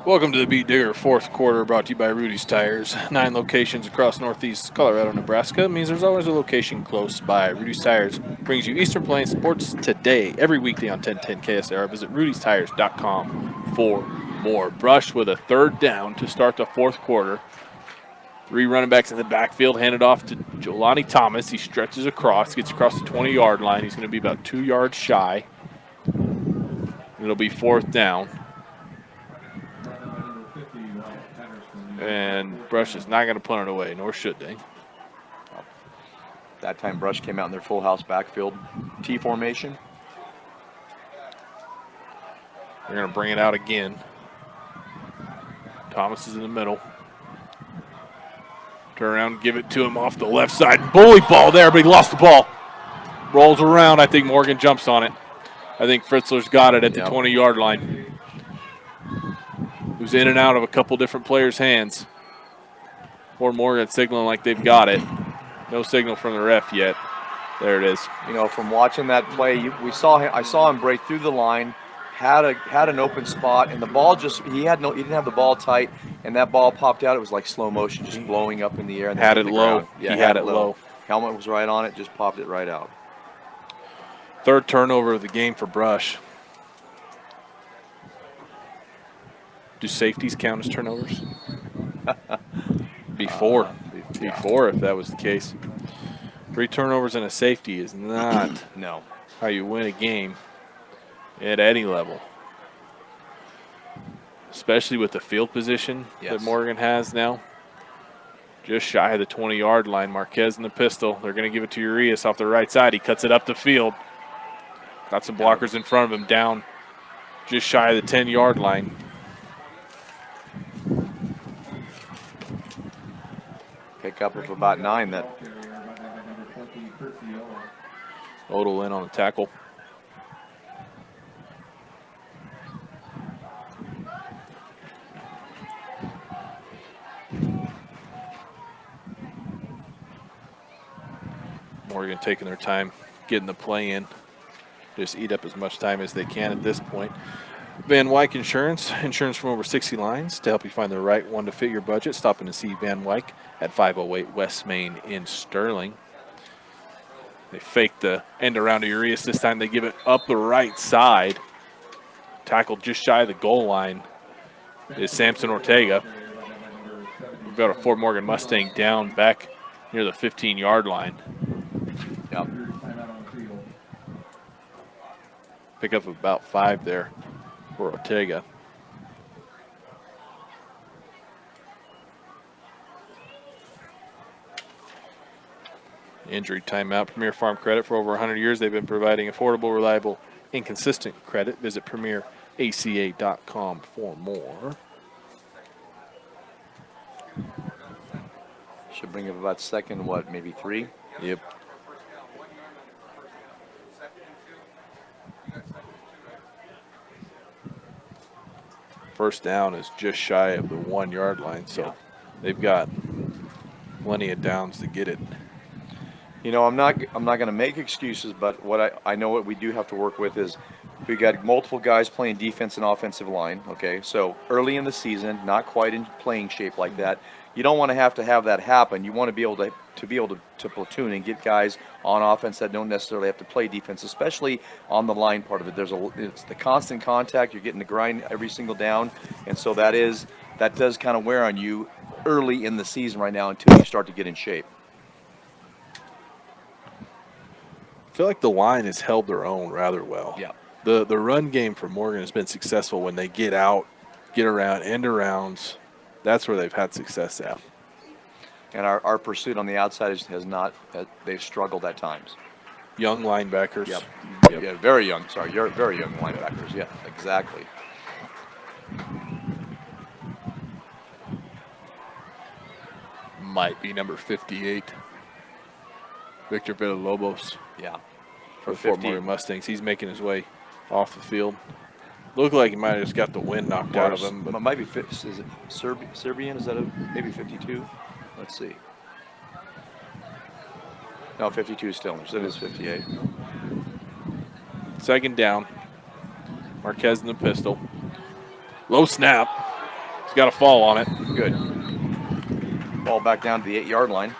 Welcome to the Beat Digger fourth quarter, brought to you by Rudy's Tires. 9 locations across northeast Colorado, Nebraska. It means there's always a location close by. Rudy's Tires brings you Eastern Plains sports today, every weekday on 1010 KSIR. Visit rudystires.com for more. Brush with a third down to start the fourth quarter. 3 running backs in the backfield, handed off to Jelani Thomas. He stretches across, gets across the 20-yard line. He's going to be about 2 yards shy. It'll be fourth down. And Brush is not going to punt it away, nor should they. That time Brush came out in their full house backfield. T formation. They're going to bring it out again. Thomas is in the middle. Turn around, give it to him off the left side. Bully ball there, but he lost the ball. Rolls around. I think Morgan jumps on it. I think Fritzler's got it at the 20-yard line. Who's in and out of a couple different players' hands. Fort Morgan signaling like they've got it. No signal from the ref yet. There it is. You know, from watching that play, I saw him break through the line, had an open spot, and the ball he didn't have the ball tight, and that ball popped out. It was like slow motion, just blowing up in the air. And had it low. Yeah, he had it low. Helmet was right on it, just popped it right out. Third turnover of the game for Brush. Do safeties count as turnovers? Before, if that was the case. 3 turnovers and a safety is not no how you win a game at any level. Especially with the field position that Morgan has now. Just shy of the 20-yard line. Marquez in the pistol. They're going to give it to Urias off the right side. He cuts it up the field. Got some blockers in front of him, down just shy of the 10-yard line. Pick up of about 9. That Odell in on the tackle. Morgan taking their time getting the play in. Just eat up as much time as they can at this point. Van Wyck Insurance, insurance from over 60 lines to help you find the right one to fit your budget. Stop in to see Van Wyck at 508 West Main in Sterling. They fake the end around to Urias. This time they give it up the right side. Tackled just shy of the goal line is Samson Ortega. We've got a Fort Morgan Mustang down back near the 15-yard line. Yep. Pick up about 5 there for Ortega. Injury timeout. Premier Farm Credit. For over 100 years, they've been providing affordable, reliable, and consistent credit. Visit premieraca.com for more. Should bring up about second, maybe 3? Yep. First down is just shy of the 1-yard line, so they've got plenty of downs to get it. You know, I'm not going to make excuses, but what I know what we do have to work with is we got multiple guys playing defense and offensive line. Okay, so early in the season, not quite in playing shape like that. You don't want to have that happen. You want to be able to platoon and get guys on offense that don't necessarily have to play defense, especially on the line part of it. It's the constant contact. You're getting the grind every single down, and so that does kind of wear on you early in the season right now until you start to get in shape. I feel like the line has held their own rather well. Yeah. The run game for Morgan has been successful when they get out, get around, end arounds. That's where they've had success at. And our pursuit on the outside they've struggled at times. Young linebackers. Yep. Yeah, very young. Sorry, you're very young linebackers. Yeah, exactly. might be number 58. Victor Villalobos Yeah. for the Fort Morgan Mustangs. He's making his way off the field. Looked like he might have just got the wind knocked out of him. But Might be, is it Serbian? Is that maybe 52? Let's see. No, 52 is Stillers. It is 58. second down. Marquez in the pistol. Low snap. He's got a fall on it. Good. Ball back down to the 8-yard line.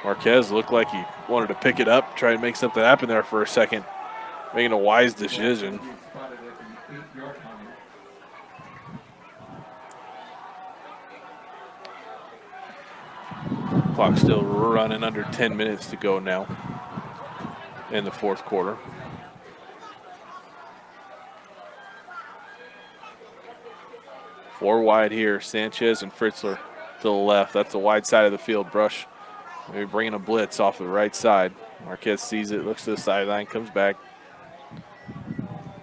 Marquez looked like he wanted to pick it up, try to make something happen there for a second, making a wise decision. Clock still running, under 10 minutes to go now in the fourth quarter. Four wide here, Sanchez and Fritzler to the left. That's the wide side of the field. Brush maybe bringing a blitz off the right side. Marquez sees it, looks to the sideline, comes back.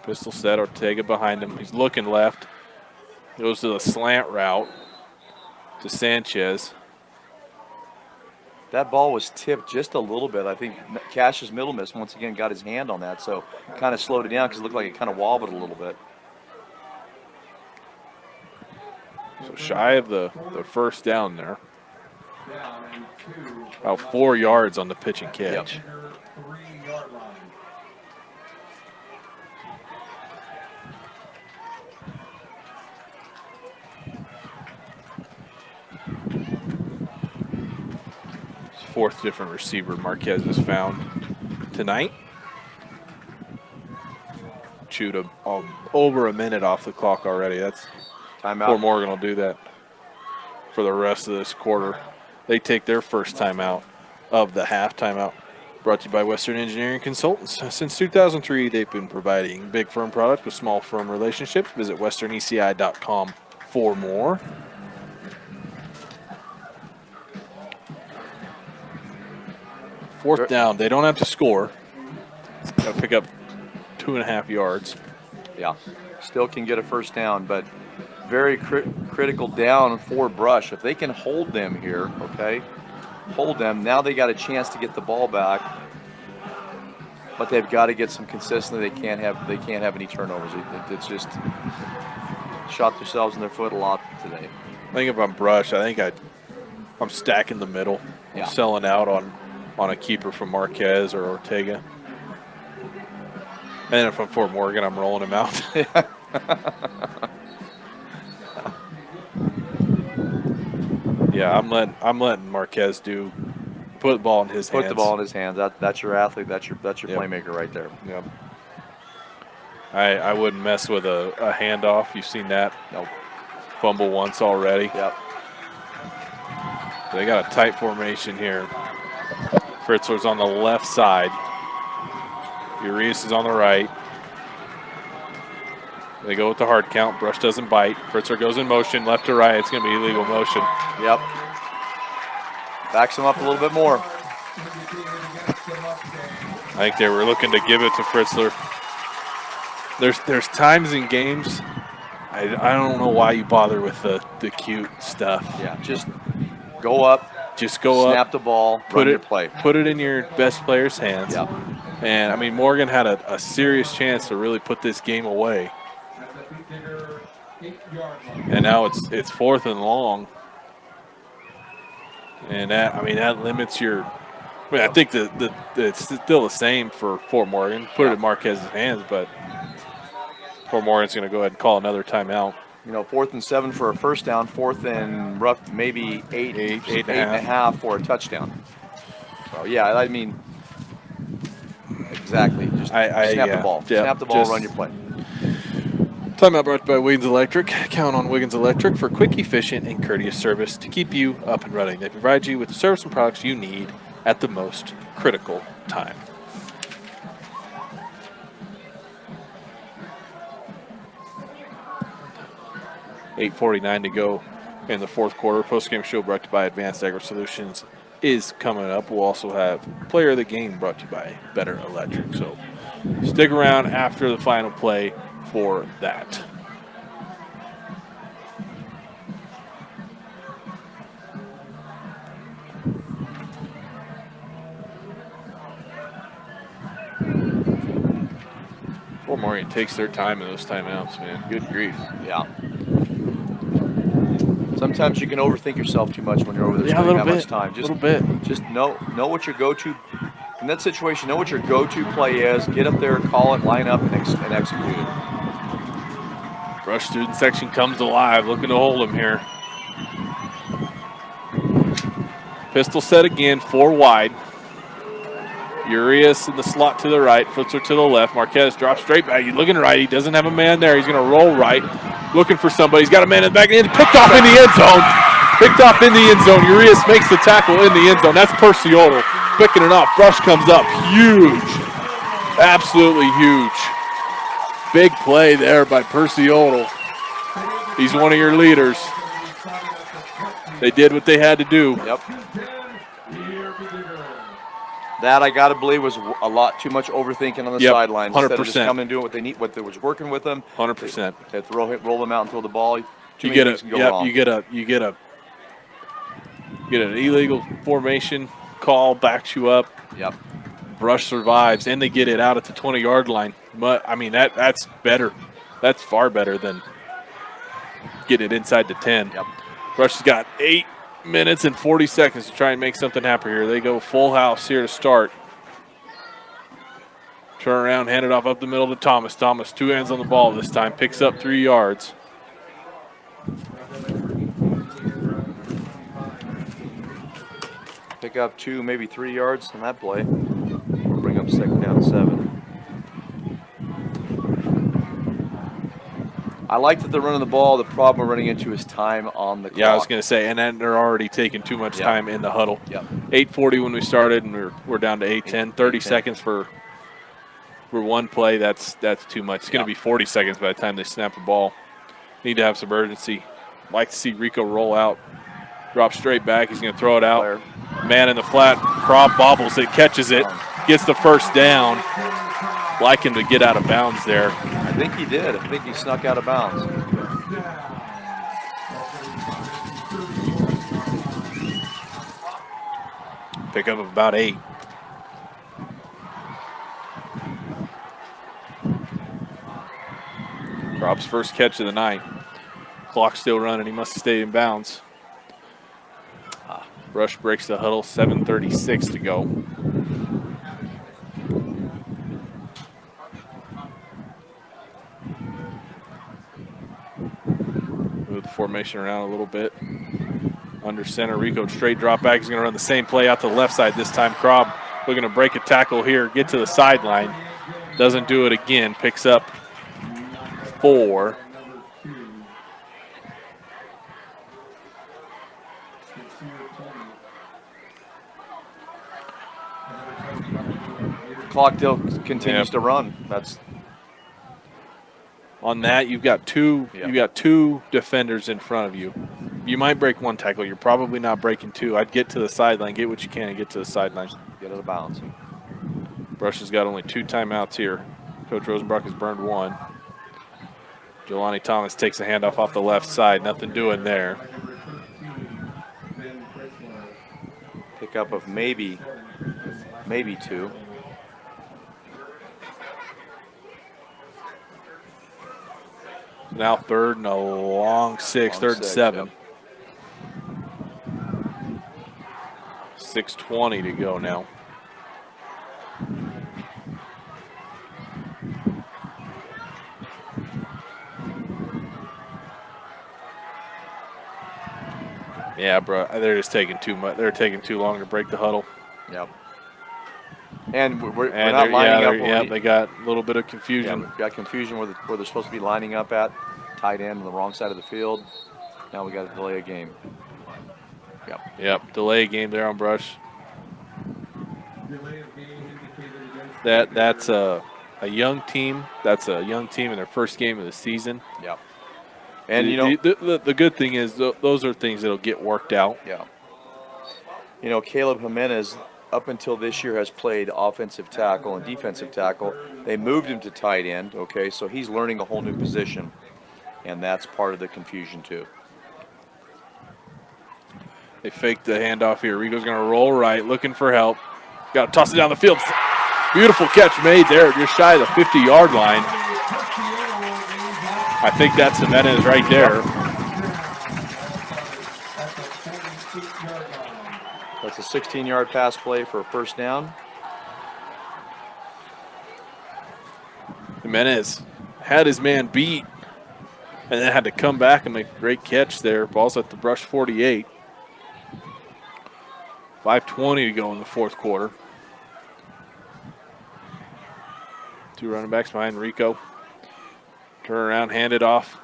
Pistol set, Ortega behind him. He's looking left. Goes to the slant route to Sanchez. That ball was tipped just a little bit. I think Cash's middle miss once again got his hand on that, so kind of slowed it down because it looked like it kind of wobbled a little bit. So shy of the first down there. About 4 yards on the pitch and catch. Yep. Fourth different receiver Marquez has found tonight. Chewed over a minute off the clock already. That's Timeout. Fort Morgan will do that for the rest of this quarter. They take their first timeout of the half timeout. Brought to you by Western Engineering Consultants. Since 2003, they've been providing big firm product with small firm relationships. Visit westerneci.com for more. Fourth down. They don't have to score. Got to pick up 2.5 yards. Yeah, still can get a first down, but very critical down for Brush. If they can hold them here, okay, hold them. Now they got a chance to get the ball back, but they've got to get some consistency. They can't have any turnovers. It's just shot themselves in their foot a lot today. I think if I'm Brush, I'm stacking the middle. Yeah. I'm selling out on a keeper from Marquez or Ortega. And if I'm Fort Morgan, I'm rolling him out. Yeah, I'm letting Marquez put the ball in his hands. Put the ball in his hands. That's your athlete. That's your playmaker right there. Yep. I wouldn't mess with a handoff. You've seen that. Nope. Fumble once already. Yep. They got a tight formation here. Fritzler's on the left side. Urias is on the right. They go with the hard count. Brush doesn't bite. Fritzler goes in motion, left to right. It's going to be illegal motion. Yep. Backs him up a little bit more. I think they were looking to give it to Fritzler. There's times in games, I don't know why you bother with the cute stuff. Yeah, just go up. Just go up. Snap the ball. Run your play. Put it in your best player's hands. Yep. And, I mean, Morgan had a serious chance to really put this game away. And now it's fourth and long. And that limits your – I think it's still the same for Fort Morgan. Put it in Marquez's hands, but Fort Morgan's going to go ahead and call another timeout. 4th and 7 for a first down. 4th and rough, maybe eight and a half for a touchdown. So, yeah, I mean – exactly. Just snap the ball. Yeah, snap the ball, run your play. Timeout brought to you by Wiggins Electric. Count on Wiggins Electric for quick, efficient, and courteous service to keep you up and running. They provide you with the service and products you need at the most critical time. $8:49 to go in the fourth quarter. Post-game show brought to you by Advanced Agri Solutions is coming up. We'll also have Player of the Game brought to you by Better Electric. So stick around after the final play for that. Marion takes their time in those timeouts, man. Good grief. Yeah. Sometimes you can overthink yourself too much when you're over there Yeah, a spending little that bit. much time. A little bit. Just know what your go-to in that situation. Know what your go-to play is. Get up there, call it, line up, and execute it. Brush student section comes alive, looking to hold him here. Pistol set again, 4 wide. Urias in the slot to the right, Futzer to the left. Marquez drops straight back. He's looking right. He doesn't have a man there. He's going to roll right, looking for somebody. He's got a man in the back. Picked off in the end zone. Picked off in the end zone. Urias makes the tackle in the end zone. That's Perciotto picking it off. Brush comes up. Huge. Absolutely huge. Big play there by Perciotto. He's one of your leaders. They did what they had to do. Yep. That I gotta believe was a lot too much overthinking on the sidelines. 100%. Instead of just coming and doing what they need, what was working with them. 100%. They roll them out and throw the ball. You get an illegal formation call, backs you up. Yep. Brush survives, and they get it out at the 20-yard line. But I mean that's better. That's far better than getting it inside the 10. Yep. Brush has got 8 minutes and 40 seconds to try and make something happen here. They go full house here to start. Turn around, hand it off up the middle to Thomas. Thomas, 2 hands on the ball this time, picks up 3 yards. Pick up 2, maybe 3 yards on that play. We'll bring up 2nd down 7. I like that they're running the ball. The problem we're running into is time on the clock. Yeah, I was going to say, and then they're already taking too much time in the huddle. Yep. 8:40 when we started, and we're down to 8:10. 30 seconds for one play. That's too much. It's going to be 40 seconds by the time they snap the ball. Need to have some urgency. Like to see Rico roll out. Drop straight back. He's going to throw it out. Man in the flat. Krob bobbles it, catches it, gets the first down. Like him to get out of bounds there. I think he did. I think he snuck out of bounds. Pick up of about 8. Krob's first catch of the night. Clock's still running. He must have stayed in bounds. Brush breaks the huddle. 7:36 to go. Move the formation around a little bit. Under center, Rico straight drop back. He's going to run the same play out to the left side this time. Krob looking to break a tackle here, get to the sideline. Doesn't do it again. Picks up 4. Clock still continues to run. That's on that. You've got two. You've got 2 defenders in front of you. You might break 1 tackle. You're probably not breaking 2. I'd get to the sideline, get what you can, and get to the sideline. Get out of bounds. Brush has got only 2 timeouts here. Coach Rosenbrock has burned 1. Jelani Thomas takes a handoff off the left side. Nothing doing there. Pickup of maybe 2. Now 3rd and a long 6, 3rd and 7. Yep. 6:20 to go now. Yeah, bro, they're just taking too much. They're taking too long to break the huddle. Yep. And we're not lining up. Yeah, they got a little bit of confusion. Yeah, we've got confusion where they're supposed to be lining up at. Tight end on the wrong side of the field. Now we got to delay a game. Yep, delay a game there on Brush. That's a young team. That's a young team in their first game of the season. Yep. And the good thing is those are things that'll get worked out. Yeah. You know, Caleb Jimenez up until this year has played offensive tackle and defensive tackle. They moved him to tight end, okay, so he's learning a whole new position, and that's part of the confusion too. They fake the handoff here. Rico's going to roll right, looking for help. Got to toss it down the field. Beautiful catch made there, just shy of the 50-yard line. I think that's Jimenez right there. That's a 16-yard pass play for a first down. Jimenez had his man beat and then had to come back and make a great catch there. Ball's at the Brush 48. 5:20 to go in the fourth quarter. Two running backs behind Rico. Turn around, hand it off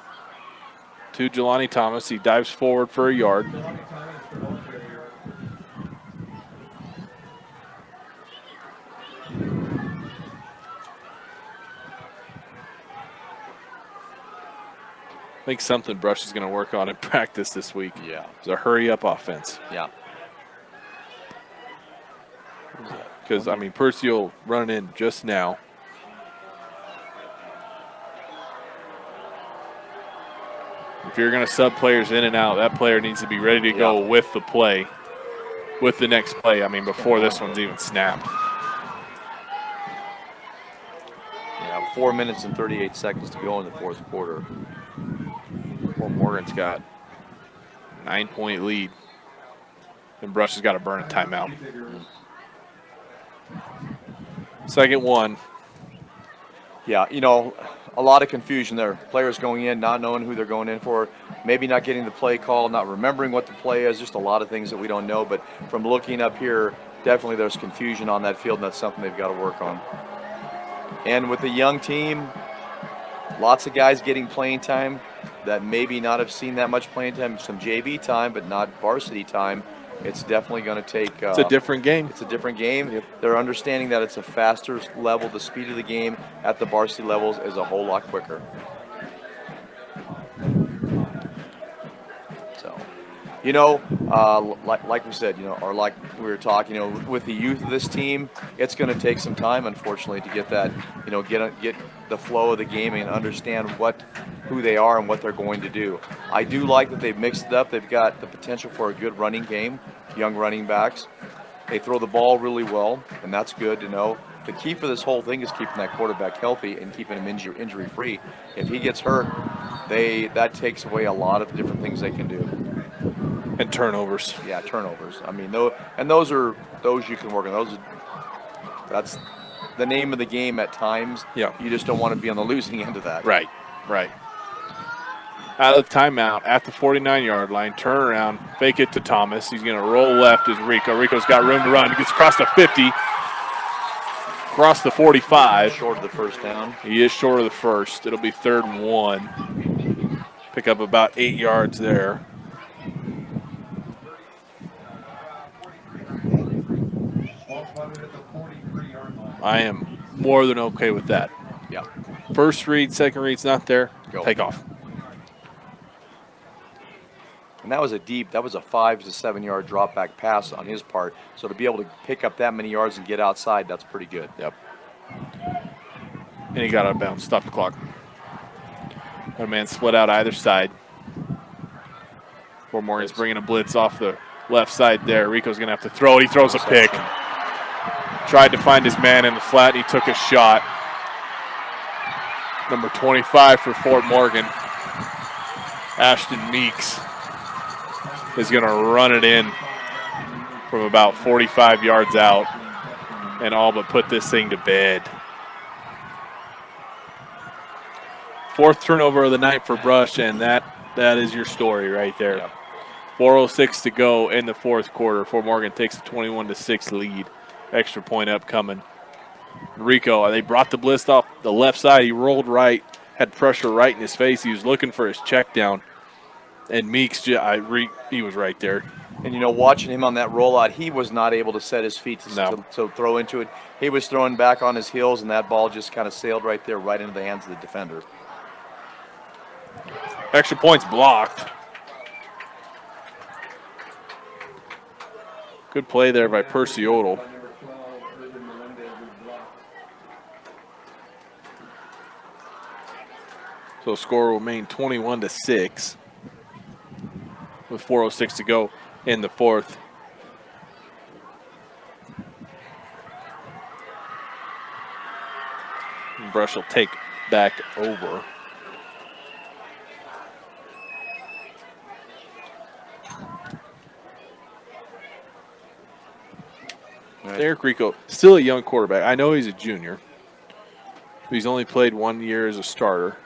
to Jelani Thomas. He dives forward for a yard. I think something Brush is going to work on in practice this week. Yeah. It's a hurry-up offense. Yeah. Because, I mean, Percival running in just now. If you're going to sub players in and out, that player needs to be ready to go with the play, with the next play. I mean, before this one's even snapped. Yeah, 4 minutes and 38 seconds to go in the fourth quarter. Fort Morgan's got a 9-point lead. And Brush has got to burn a timeout. Second one. Yeah, you know, a lot of confusion there. Players going in, not knowing who they're going in for, maybe not getting the play call, not remembering what the play is, just a lot of things that we don't know. But from looking up here, definitely there's confusion on that field, and that's something they've got to work on. And with the young team, lots of guys getting playing time that maybe not have seen that much playing time, some JV time, but not varsity time. It's definitely going to take. It's a different game. It's a different game. Yep. They're understanding that it's a faster level. The speed of the game at the varsity levels is a whole lot quicker. So, you know, like we said, you know, or like we were talking, you know, with the youth of this team, it's going to take some time, unfortunately, to get that, you know, get the flow of the game and understand who they are and what they're going to do. I do like that they've mixed it up. They've got the potential for a good running game, young running backs. They throw the ball really well, and that's good to know. The key for this whole thing is keeping that quarterback healthy and keeping him injury-free. If he gets hurt, that takes away a lot of different things they can do. And turnovers. Yeah, turnovers. I mean, those you can work on. That's the name of the game at times. Yeah. You just don't want to be on the losing end of that. Right. Out of the timeout at the 49-yard line, turn around, fake it to Thomas. He's going to roll left as Rico. Rico's got room to run. He gets across the 50, across the 45. Short of the first down. He is short of the first. It'll be 3rd and 1. Pick up about 8 yards there. I am more than okay with that. Yeah. First read, second read's not there. Go. Take off. And that was a 5 to 7 yard drop back pass on his part. So to be able to pick up that many yards and get outside, that's pretty good. Yep. And he got out of bounds. Stop the clock. That man split out either side. Fort Morgan's bringing a blitz off the left side there. Rico's going to have to throw it. He throws a pick. Tried to find his man in the flat, and he took a shot. Number 25 for Fort Morgan, Ashton Meeks, is going to run it in from about 45 yards out and all but put this thing to bed. 4th turnover of the night for Brush, and that is your story right there. Yep. 4:06 to go in the fourth quarter. Fort Morgan takes a 21-6 lead. Extra point upcoming. Rico, they brought the blitz off the left side. He rolled right, had pressure right in his face. He was looking for his check down. And Meeks, he was right there. And, you know, watching him on that rollout, he was not able to set his feet No. to throw into it. He was throwing back on his heels, and that ball just kind of sailed right there, right into the hands of the defender. Extra points blocked. Good play there by Percy Odell. So score will remain 21-6 with 4:06 to go in the fourth. And Brush will take back over. Right. Eric Rico, still a young quarterback. I know he's a junior. But he's only played 1 year as a starter.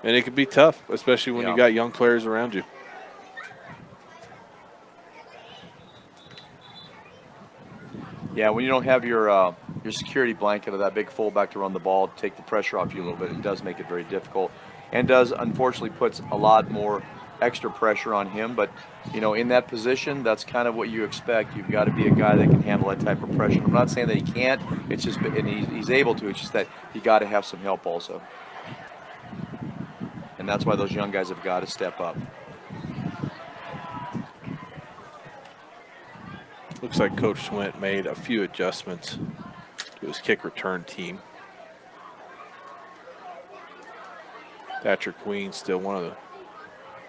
And it can be tough, especially when you got young players around you. Yeah, when you don't have your security blanket of that big fullback to run the ball, take the pressure off you a little bit, it does make it very difficult, and does unfortunately puts a lot more extra pressure on him. But you know, in that position, that's kind of what you expect. You've got to be a guy that can handle that type of pressure. I'm not saying that he can't. It's just, and he's able to. It's just that you got to have some help also, and that's why those young guys have got to step up. Looks like Coach Swint made a few adjustments to his kick return team. Thatcher Queen still one of the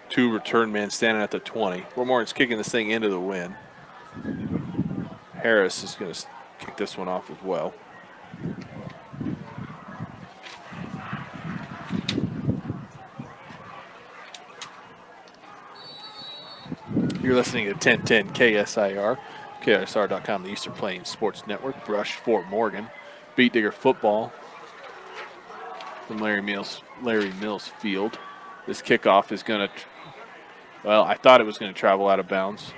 2 return men standing at the 20. Fort Morgan's kicking this thing into the wind. Harris is going to kick this one off as well. You're listening to 1010 KSIR, KSR.com, the Eastern Plains Sports Network. Brush Fort Morgan, Beat Digger football from Larry Mills Field. This kickoff is going to, well, I thought it was going to travel out of bounds.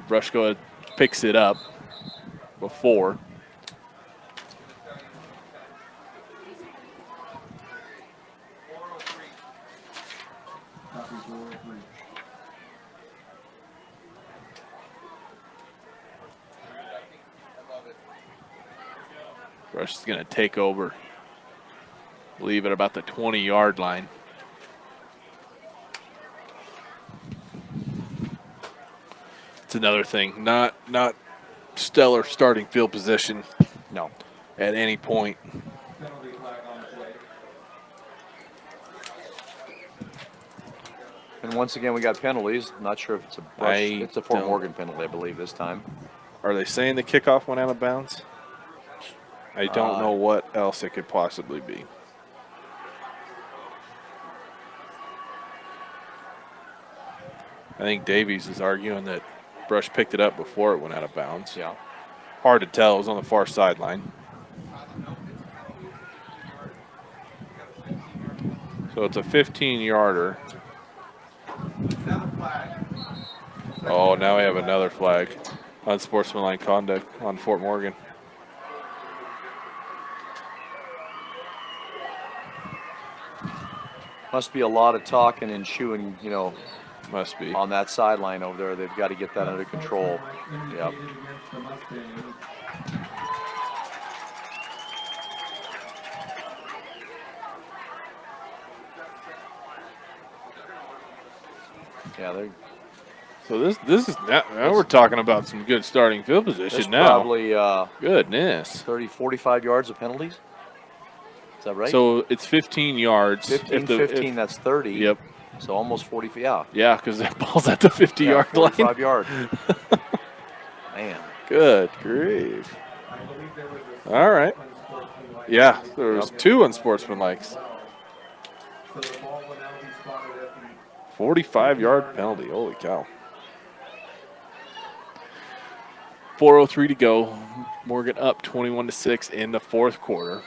Brushko picks it up before. Brush is going to take over, leave it about the 20-yard line. It's another thing, not stellar starting field position. No. At any point. Penalty flag on the play. And once again, we got penalties. I'm not sure if it's a Brush. It's a Fort Morgan penalty, I believe, this time. Are they saying the kickoff went out of bounds? I don't know what else it could possibly be. I think Davies is arguing that Brush picked it up before it went out of bounds. Yeah. Hard to tell. It was on the far sideline. So it's a 15-yarder. Oh, now we have another flag. Unsportsmanlike conduct on Fort Morgan. Must be a lot of talking and chewing, you know. Must be. On that sideline over there. They've got to get that under control. Yep. Yeah, they're. So this is now we're talking about some good starting field position now. Probably goodness. 30, 45 yards of penalties. Is that right? So it's 15 yards. 15, that's 30. Yep. So almost 40 feet. Yeah. Yeah, because that ball's at the 50-yard line. 45 yard. Man. Good grief. All right. Yeah, there was 2 unsportsmanlikes. 45-yard penalty. Holy cow. 4:03 to go. Morgan up 21-6 in the 4th quarter.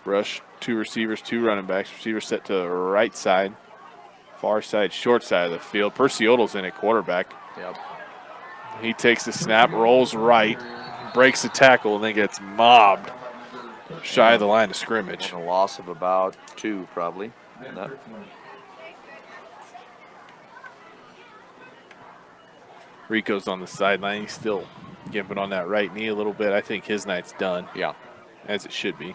Brush, 2 receivers, 2 running backs. Receiver set to the right side, far side, short side of the field. Perciotto's in at quarterback. Yep. He takes the snap, rolls right, breaks the tackle, and then gets mobbed shy of the line of scrimmage. And a loss of about 2, probably. Rico's on the sideline. He's still gimping on that right knee a little bit. I think his night's done. Yeah. As it should be.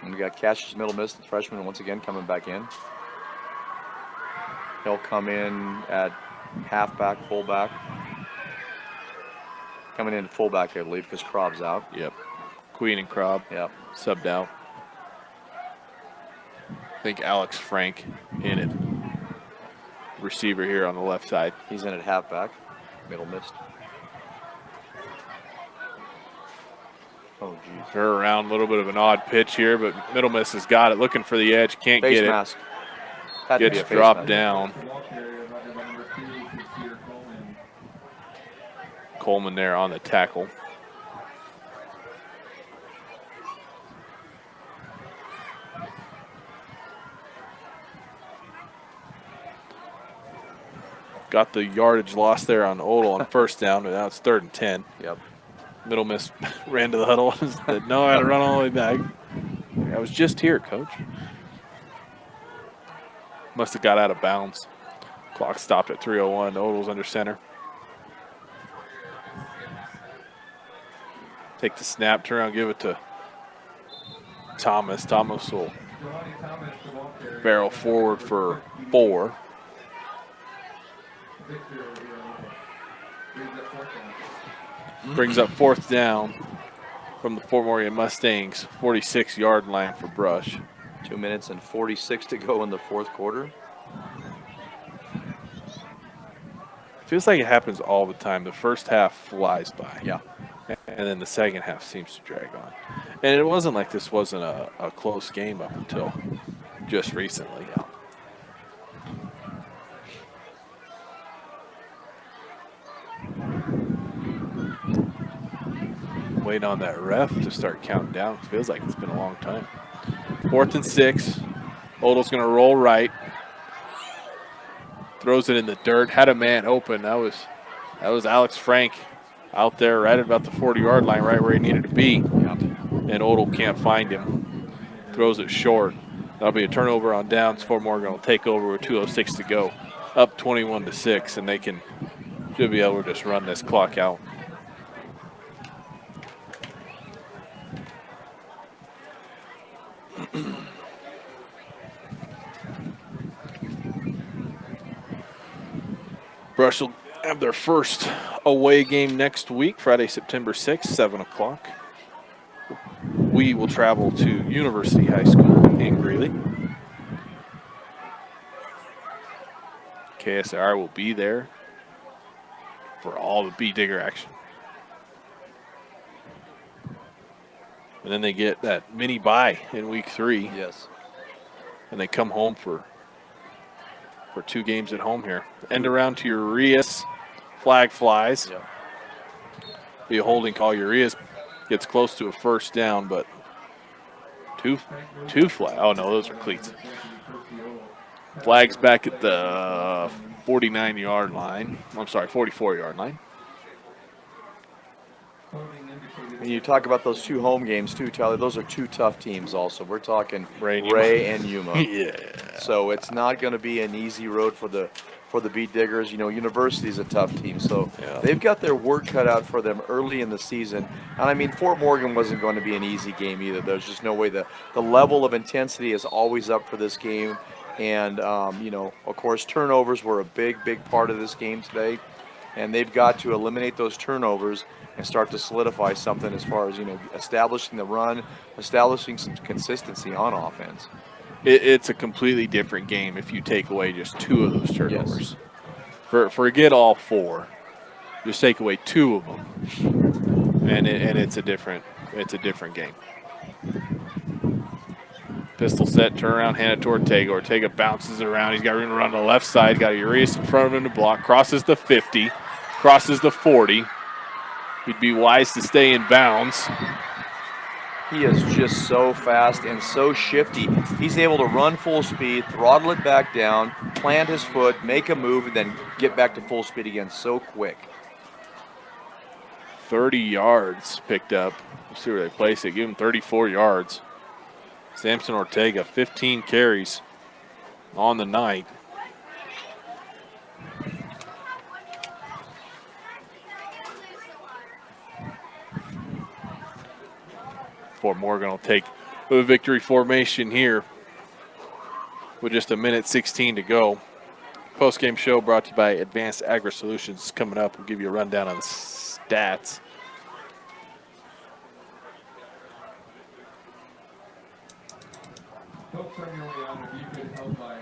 And we got Cassius Middle Miss, the freshman, once again coming back in. He'll come in at halfback, fullback. Coming in at fullback, I believe, because Krob's out. Yep. Queen and Krob. Yep. Subbed out. I think Alex Frank in it. Receiver here on the left side. He's in at halfback. Middle missed. Oh, geez. Her around, a little bit of an odd pitch here, but Middle Miss has got it. Looking for the edge, can't Face get it. mask. Had to be a Gets face dropped mask. down. Ball carrier by number 2, Sincere Coleman. Coleman there on the tackle. Got the yardage loss there on Odell on first down, and now it's 3rd and 10. Yep. Middle Miss ran to the huddle and said, no, I had to run all the way back. I was just here, coach. Must have got out of bounds. Clock stopped at 3:01. Odell's under center. Take the snap, turn around, give it to Thomas. Thomas will Jelani Thomas, the ball carrier. barrel forward for 4. Victor, brings up 4th down. Brings up 4th down from the Fort Morgan Mustangs, 46-yard line for Brush. 2 minutes and 46 to go in the 4th quarter. Feels like it happens all the time. The first half flies by. Yeah. And then the second half seems to drag on. And it wasn't like this wasn't a close game up until just recently. Yeah. Waiting on that ref to start counting down. It feels like it's been a long time. 4th and 6. Odell's going to roll right. Throws it in the dirt. Had a man open. That was Alex Frank out there right about the 40-yard line, right where he needed to be. Yep. And Odell can't find him. Throws it short. That'll be a turnover on downs. Fort Morgan will take over with 2:06 to go. Up 21-6, and they should be able to just run this clock out. Brush will have their first away game next week, Friday, September 6th, 7 o'clock. We will travel to University High School in Greeley. KSR will be there for all the Beat Digger action. And then they get that mini bye in week 3. Yes. And they come home for 2 games at home here. End around to Urias. Flag flies. Yep. Be a holding call. Urias gets close to a first down, but two flag. Oh no, those are cleats. Flags back at the 49-yard line. I'm sorry, 44-yard line. When you talk about those 2 home games too, Tyler, those are 2 tough teams also. We're talking Ray and Yuma. Yeah. So it's not going to be an easy road for the Beat Diggers. You know, University's a tough team, so Yeah. they've got their work cut out for them early in the season. And I mean, Fort Morgan wasn't going to be an easy game either. There's just no way. The level of intensity is always up for this game. And, you know, of course, turnovers were a big part of this game today. And they've got to eliminate those turnovers and start to solidify something as far as, you know, establishing the run, establishing some consistency on offense. It's a completely different game if you take away just 2 of those turnovers. Yes. Forget all 4. Just take away 2 of them, and it's a different game. Pistol set, turn around, hand it to Ortega. Ortega bounces it around. He's got room to run to the left side. Got Urias in front of him to block. Crosses the 50, crosses the 40. He'd be wise to stay in bounds. He is just so fast and so shifty. He's able to run full speed, throttle it back down, plant his foot, make a move, and then get back to full speed again so quick. 30 yards picked up. Let's see where they place it. Give him 34 yards. Samson Ortega, 15 carries on the night. Fort Morgan will take a victory formation here with just 1:16 to go. Post-game show brought to you by Advanced Agri Solutions. Coming up, we'll give you a rundown on the stats. Folks, I'm the only honor you could help by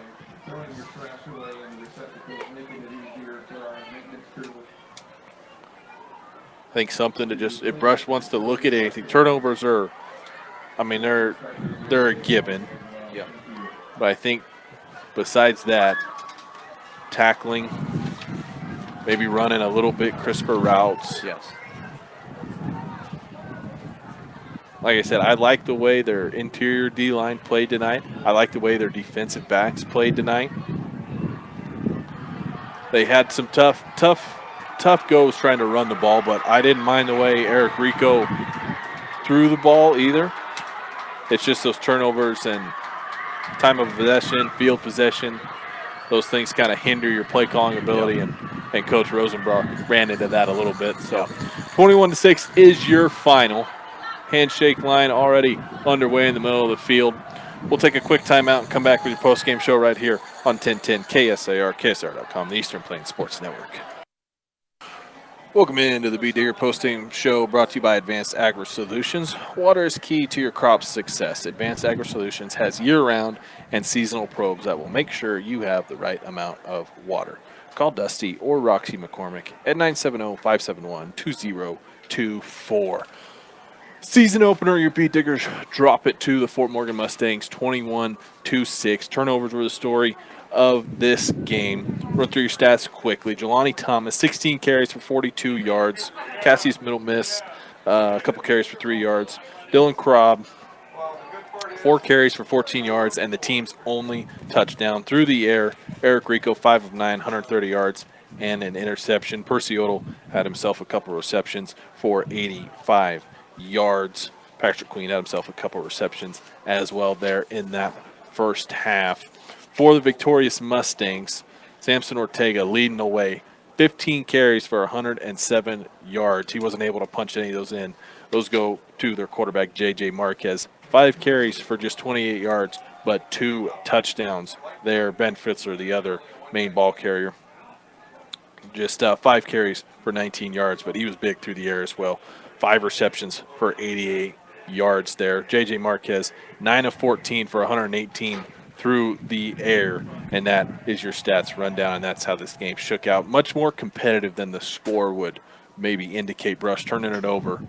throwing your trash away in the receptacle, making it easier for our maintenance crew. think something to just, if Brush wants to look at anything, turnovers are, I mean, they're a given. Yeah. But I think besides that, tackling, maybe running a little bit crisper routes. Yes. Like I said, I like the way their interior D-line played tonight. I like the way their defensive backs played tonight. They had some tough goes trying to run the ball, but I didn't mind the way Eric Rico threw the ball either. It's just those turnovers and time of possession, field possession, those things kind of hinder your play calling ability, and Coach Rosenbach ran into that a little bit. So 21-6 is your final. Handshake line already underway in the middle of the field. We'll take a quick timeout and come back with your post-game show right here on 1010 KSAR, KSAR.com, the Eastern Plains Sports Network. Welcome into the Beat Digger post-game show brought to you by Advanced Agri Solutions. Water is key to your crop's success. Advanced Agri Solutions has year-round and seasonal probes that will make sure you have the right amount of water. Call Dusty or Roxy McCormick at 970-571-2024. Season opener, your Beat Diggers drop it to the Fort Morgan Mustangs 21-6. Turnovers were the story of this game. Run through your stats quickly. Jelani Thomas, 16 carries for 42 yards. Cassius Middle missed a couple carries for 3 yards. Dylan Krob, 4 carries for 14 yards, and the team's only touchdown through the air. Eric Rico, 5 of 9, 130 yards and an interception. Percy Odell had himself a couple receptions for 85 yards. Patrick Queen had himself a couple receptions as well there in that first half. For the victorious Mustangs, Samson Ortega leading the way. 15 carries for 107 yards. He wasn't able to punch any of those in. Those go to their quarterback, J.J. Marquez. 5 carries for just 28 yards, but 2 touchdowns there. Ben Fitzler, the other main ball carrier. Just 5 carries for 19 yards, but he was big through the air as well. 5 receptions for 88 yards there. J.J. Marquez, 9 of 14 for 118 through the air, and that is your stats rundown, and that's how this game shook out. Much more competitive than the score would maybe indicate. Brush turning it over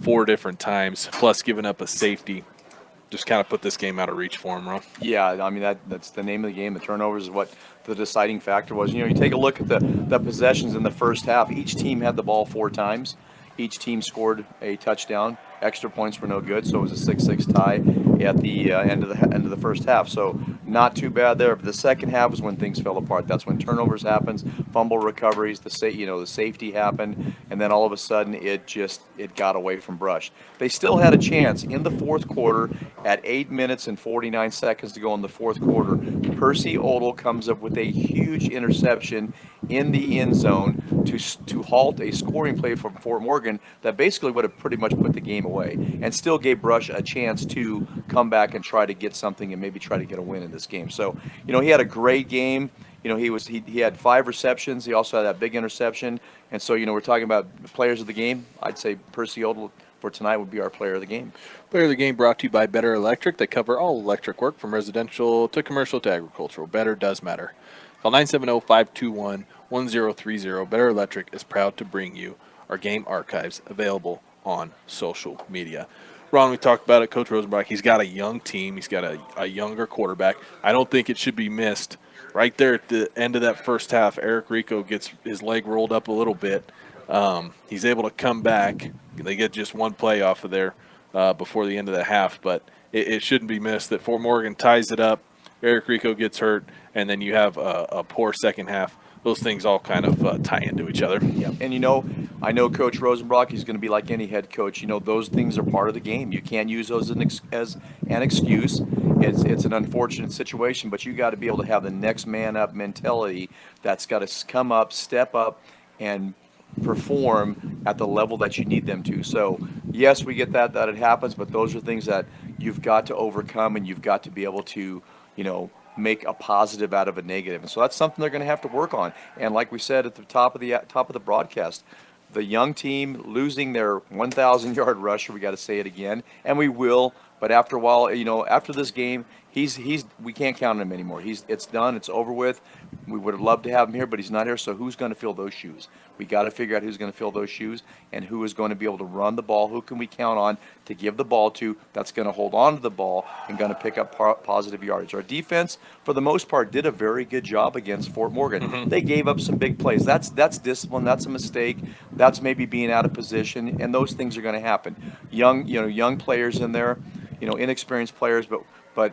4 different times, plus giving up a safety. Just kind of put this game out of reach for him, Ron. Yeah, I mean, that's the name of the game. The turnovers is what the deciding factor was. You know, you take a look at the possessions in the first half. Each team had the ball 4 times. Each team scored a touchdown. Extra points were no good, so it was a 6-6 tie at the end of the first half. So not too bad there. But the second half was when things fell apart. That's when turnovers happens, fumble recoveries, the safety happened, and then all of a sudden it got away from Brush. They still had a chance in the fourth quarter at 8 minutes and 49 seconds to go in the fourth quarter. Percy Odell comes up with a huge interception in the end zone to halt a scoring play from Fort Morgan that basically would have pretty much put the game away, and still gave Brush a chance to come back and try to get something and maybe try to get a win in this game. So, you know, he had a great game. You know, he had 5 receptions. He also had that big interception. And so, you know, we're talking about the players of the game. I'd say Percy Odell for tonight would be our player of the game. Player of the game brought to you by Better Electric. They cover all electric work from residential to commercial to agricultural. Better does matter. Call 970-521-1030. Better Electric is proud to bring you our game archives available on social media. Ron, we talked about it. Coach Rosenbach, he's got a young team. He's got a younger quarterback. I don't think it should be missed. Right there at the end of that first half, Eric Rico gets his leg rolled up a little bit. He's able to come back. They get just one play off of there before the end of the half, but it shouldn't be missed that Fort Morgan ties it up. Eric Rico gets hurt, and then you have a poor second half. Those things all kind of tie into each other. Yeah, and you know, I know Coach Rosenbach, he's going to be like any head coach. You know, those things are part of the game. You can't use those as an excuse. It's an unfortunate situation, but you got to be able to have the next man up mentality that's got to come up, step up, and perform at the level that you need them to. So, yes, we get that it happens, but those are things that you've got to overcome, and you've got to be able to, you know, make a positive out of a negative. And so that's something they're going to have to work on. And like we said at the top of the broadcast, the young team losing their 1,000-yard rusher, we got to say it again, and we will. But after a while, you know, after this game, we can't count on him anymore. It's done. It's over with. We would have loved to have him here, but he's not here. So who's going to fill those shoes? We got to figure out who's going to fill those shoes and who is going to be able to run the ball. Who can we count on to give the ball to? That's going to hold on to the ball and going to pick up positive yardage. Our defense, for the most part, did a very good job against Fort Morgan. They gave up some big plays. That's discipline. That's a mistake. That's maybe being out of position, and those things are going to happen. Young players in there, inexperienced players, but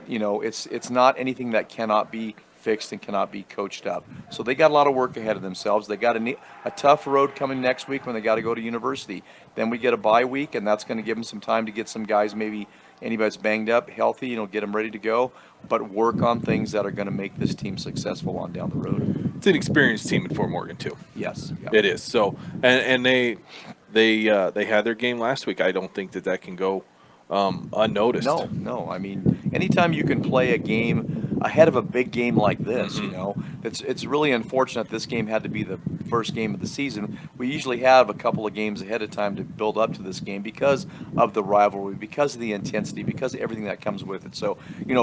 it's not anything that cannot be fixed and cannot be coached up. So they got a lot of work ahead of themselves. They got a tough road coming next week when they got to go to university. Then we get a bye week, and that's going to give them some time to get some guys, maybe anybody's banged up, healthy, get them ready to go, but work on things that are going to make this team successful on down the road. It's an experienced team in Fort Morgan too. Yes, yeah. It is. So, and they had their game last week. I don't think that can go unnoticed. No. I mean, anytime you can play a game ahead of a big game like this, it's really unfortunate this game had to be the first game of the season. We usually have a couple of games ahead of time to build up to this game because of the rivalry, because of the intensity, because of everything that comes with it. So,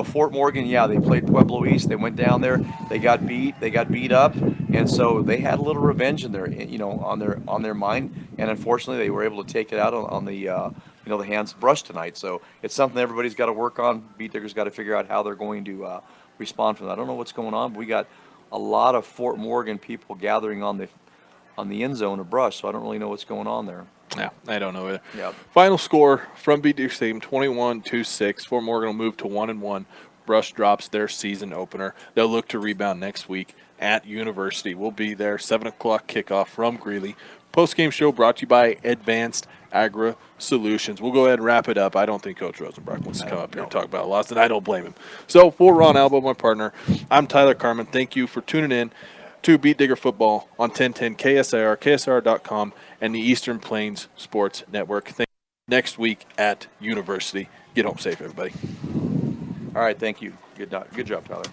Fort Morgan, they played Pueblo East. They went down there. They got beat up, and so they had a little revenge in their, on their mind. And unfortunately, they were able to take it out on the the hands of Brush tonight. So it's something everybody's got to work on. Beat Diggers got to figure out how they're going to respond from that. I don't know what's going on, but we got a lot of Fort Morgan people gathering on the end zone of Brush, so I don't really know what's going on there. Yeah, I don't know either. Yep. Final score from Beat Digger Stadium, 21-6. Fort Morgan will move to 1-1. Brush drops their season opener. They'll look to rebound next week at University. We'll be there, 7 o'clock kickoff from Greeley. Post-game show brought to you by Advanced Agri Solutions. We'll go ahead and wrap it up. I don't think Coach Rosenbrock wants to come up here and talk about a loss, and I don't blame him. So for Ron Albo, my partner, I'm Tyler Carmen. Thank you for tuning in to Beat Digger Football on 1010 KSIR, KSIR.com, and the Eastern Plains Sports Network. Thank you. Next week at University. Get home safe, everybody. All right, thank you. Good job, Tyler.